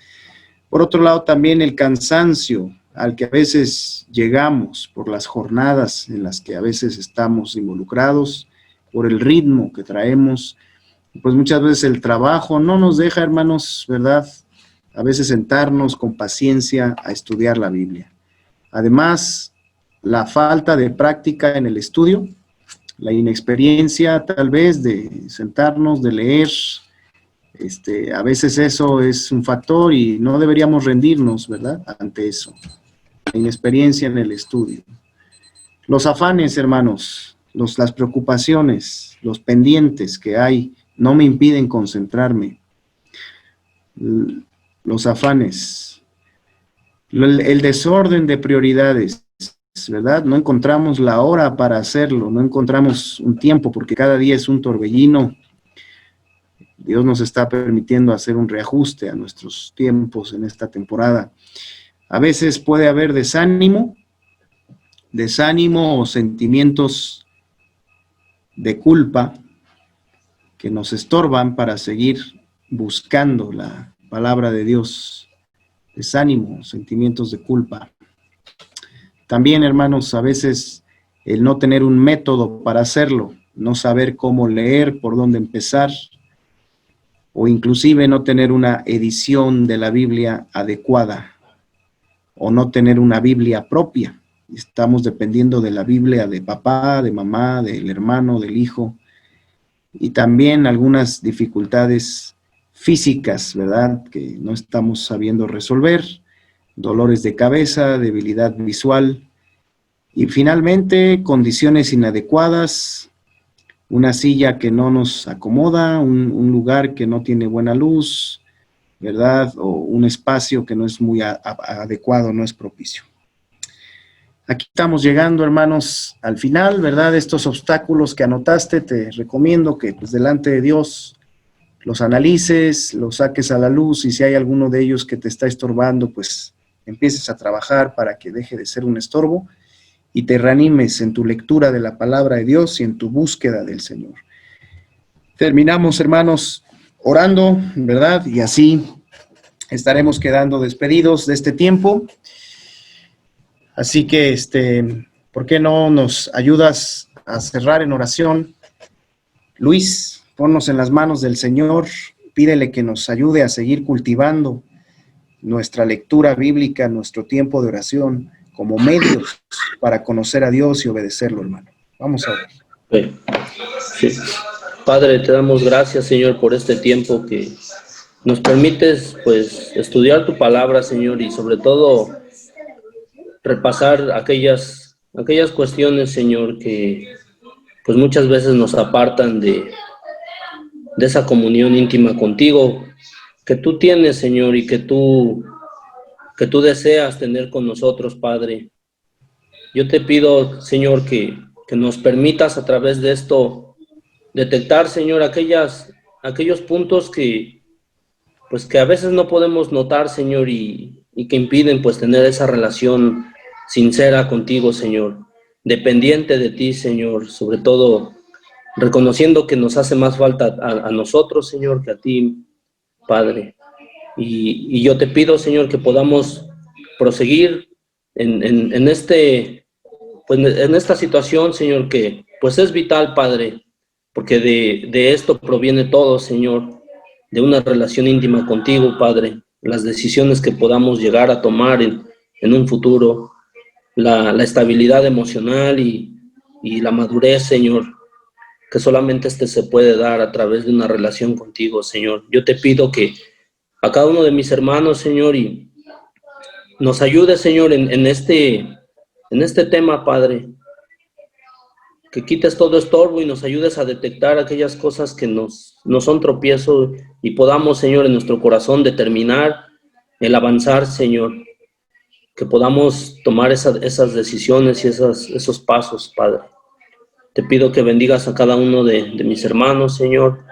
Por otro lado, también el cansancio al que a veces llegamos por las jornadas en las que a veces estamos involucrados, por el ritmo que traemos, pues muchas veces el trabajo no nos deja, hermanos, ¿verdad?, a veces sentarnos con paciencia a estudiar la Biblia. Además, la falta de práctica en el estudio, la inexperiencia tal vez de sentarnos, de leer, a veces eso es un factor y no deberíamos rendirnos, ¿verdad?, ante eso. La inexperiencia en el estudio. Los afanes, hermanos, las preocupaciones, los pendientes que hay, no me impiden concentrarme. Los afanes. El desorden de prioridades, ¿verdad? No encontramos la hora para hacerlo, no encontramos un tiempo porque cada día es un torbellino. Dios nos está permitiendo hacer un reajuste a nuestros tiempos en esta temporada. A veces puede haber desánimo o sentimientos de culpa que nos estorban para seguir buscando la palabra de Dios. Desánimo, sentimientos de culpa. También, hermanos, a veces el no tener un método para hacerlo, no saber cómo leer, por dónde empezar, o inclusive no tener una edición de la Biblia adecuada, o no tener una Biblia propia. Estamos dependiendo de la Biblia de papá, de mamá, del hermano, del hijo, y también algunas dificultades físicas, ¿verdad?, que no estamos sabiendo resolver, dolores de cabeza, debilidad visual, y finalmente condiciones inadecuadas, una silla que no nos acomoda, un lugar que no tiene buena luz, ¿verdad?, o un espacio que no es muy adecuado, no es propicio. Aquí estamos llegando, hermanos, al final, ¿verdad? Estos obstáculos que anotaste, te recomiendo que pues, delante de Dios los analices, los saques a la luz, y si hay alguno de ellos que te está estorbando, pues empieces a trabajar para que deje de ser un estorbo y te reanimes en tu lectura de la palabra de Dios y en tu búsqueda del Señor. Terminamos, hermanos, orando, ¿verdad? Y así estaremos quedando despedidos de este tiempo. Así que, ¿por qué no nos ayudas a cerrar en oración. Luis, ponnos en las manos del Señor, pídele que nos ayude a seguir cultivando nuestra lectura bíblica, nuestro tiempo de oración, como medios para conocer a Dios y obedecerlo, hermano. Vamos a orar. Sí. Padre, te damos gracias, Señor, por este tiempo que nos permites, pues, estudiar tu palabra, Señor, y sobre todo repasar aquellas cuestiones, Señor, que pues muchas veces nos apartan de esa comunión íntima contigo que tú tienes, Señor, y que tú deseas tener con nosotros, Padre. Yo te pido, Señor, que nos permitas a través de esto detectar, Señor, aquellos puntos que a veces no podemos notar, Señor, y que impiden, pues, tener esa relación sincera contigo, Señor, dependiente de ti, Señor, sobre todo reconociendo que nos hace más falta a nosotros, Señor, que a ti, Padre. Y yo te pido, Señor, que podamos proseguir en esta situación, Señor, que pues es vital, Padre, porque de esto proviene todo, Señor, de una relación íntima contigo, Padre, las decisiones que podamos llegar a tomar en un futuro, la estabilidad emocional y la madurez, Señor, que solamente se puede dar a través de una relación contigo, Señor. Yo te pido que a cada uno de mis hermanos, Señor, y nos ayude, Señor, en este tema, Padre, que quites todo estorbo y nos ayudes a detectar aquellas cosas que nos son tropiezo y podamos, Señor, en nuestro corazón determinar el avanzar, Señor, que podamos tomar esas decisiones y esos pasos, Padre. Te pido que bendigas a cada uno de mis hermanos, Señor,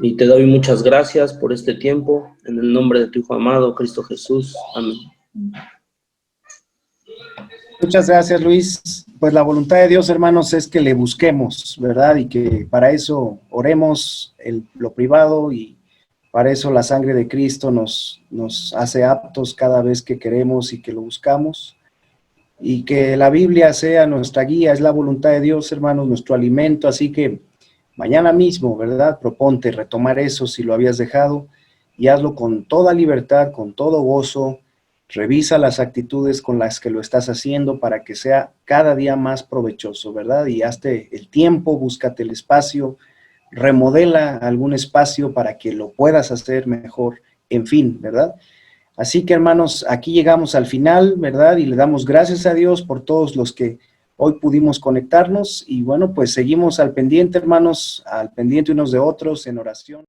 y te doy muchas gracias por este tiempo, en el nombre de tu Hijo amado, Cristo Jesús. Amén. Muchas gracias, Luis. Pues la voluntad de Dios, hermanos, es que le busquemos, ¿verdad? Y que para eso oremos lo privado, y para eso la sangre de Cristo nos hace aptos cada vez que queremos y que lo buscamos. Y que la Biblia sea nuestra guía, es la voluntad de Dios, hermanos, nuestro alimento. Así que mañana mismo, ¿verdad? Proponte retomar eso si lo habías dejado, y hazlo con toda libertad, con todo gozo. Revisa las actitudes con las que lo estás haciendo para que sea cada día más provechoso, ¿verdad? Y hazte el tiempo, búscate el espacio, remodela algún espacio para que lo puedas hacer mejor, en fin, ¿verdad? Así que, hermanos, aquí llegamos al final, ¿verdad? Y le damos gracias a Dios por todos los que hoy pudimos conectarnos. Y bueno, pues seguimos al pendiente, hermanos, al pendiente unos de otros en oración.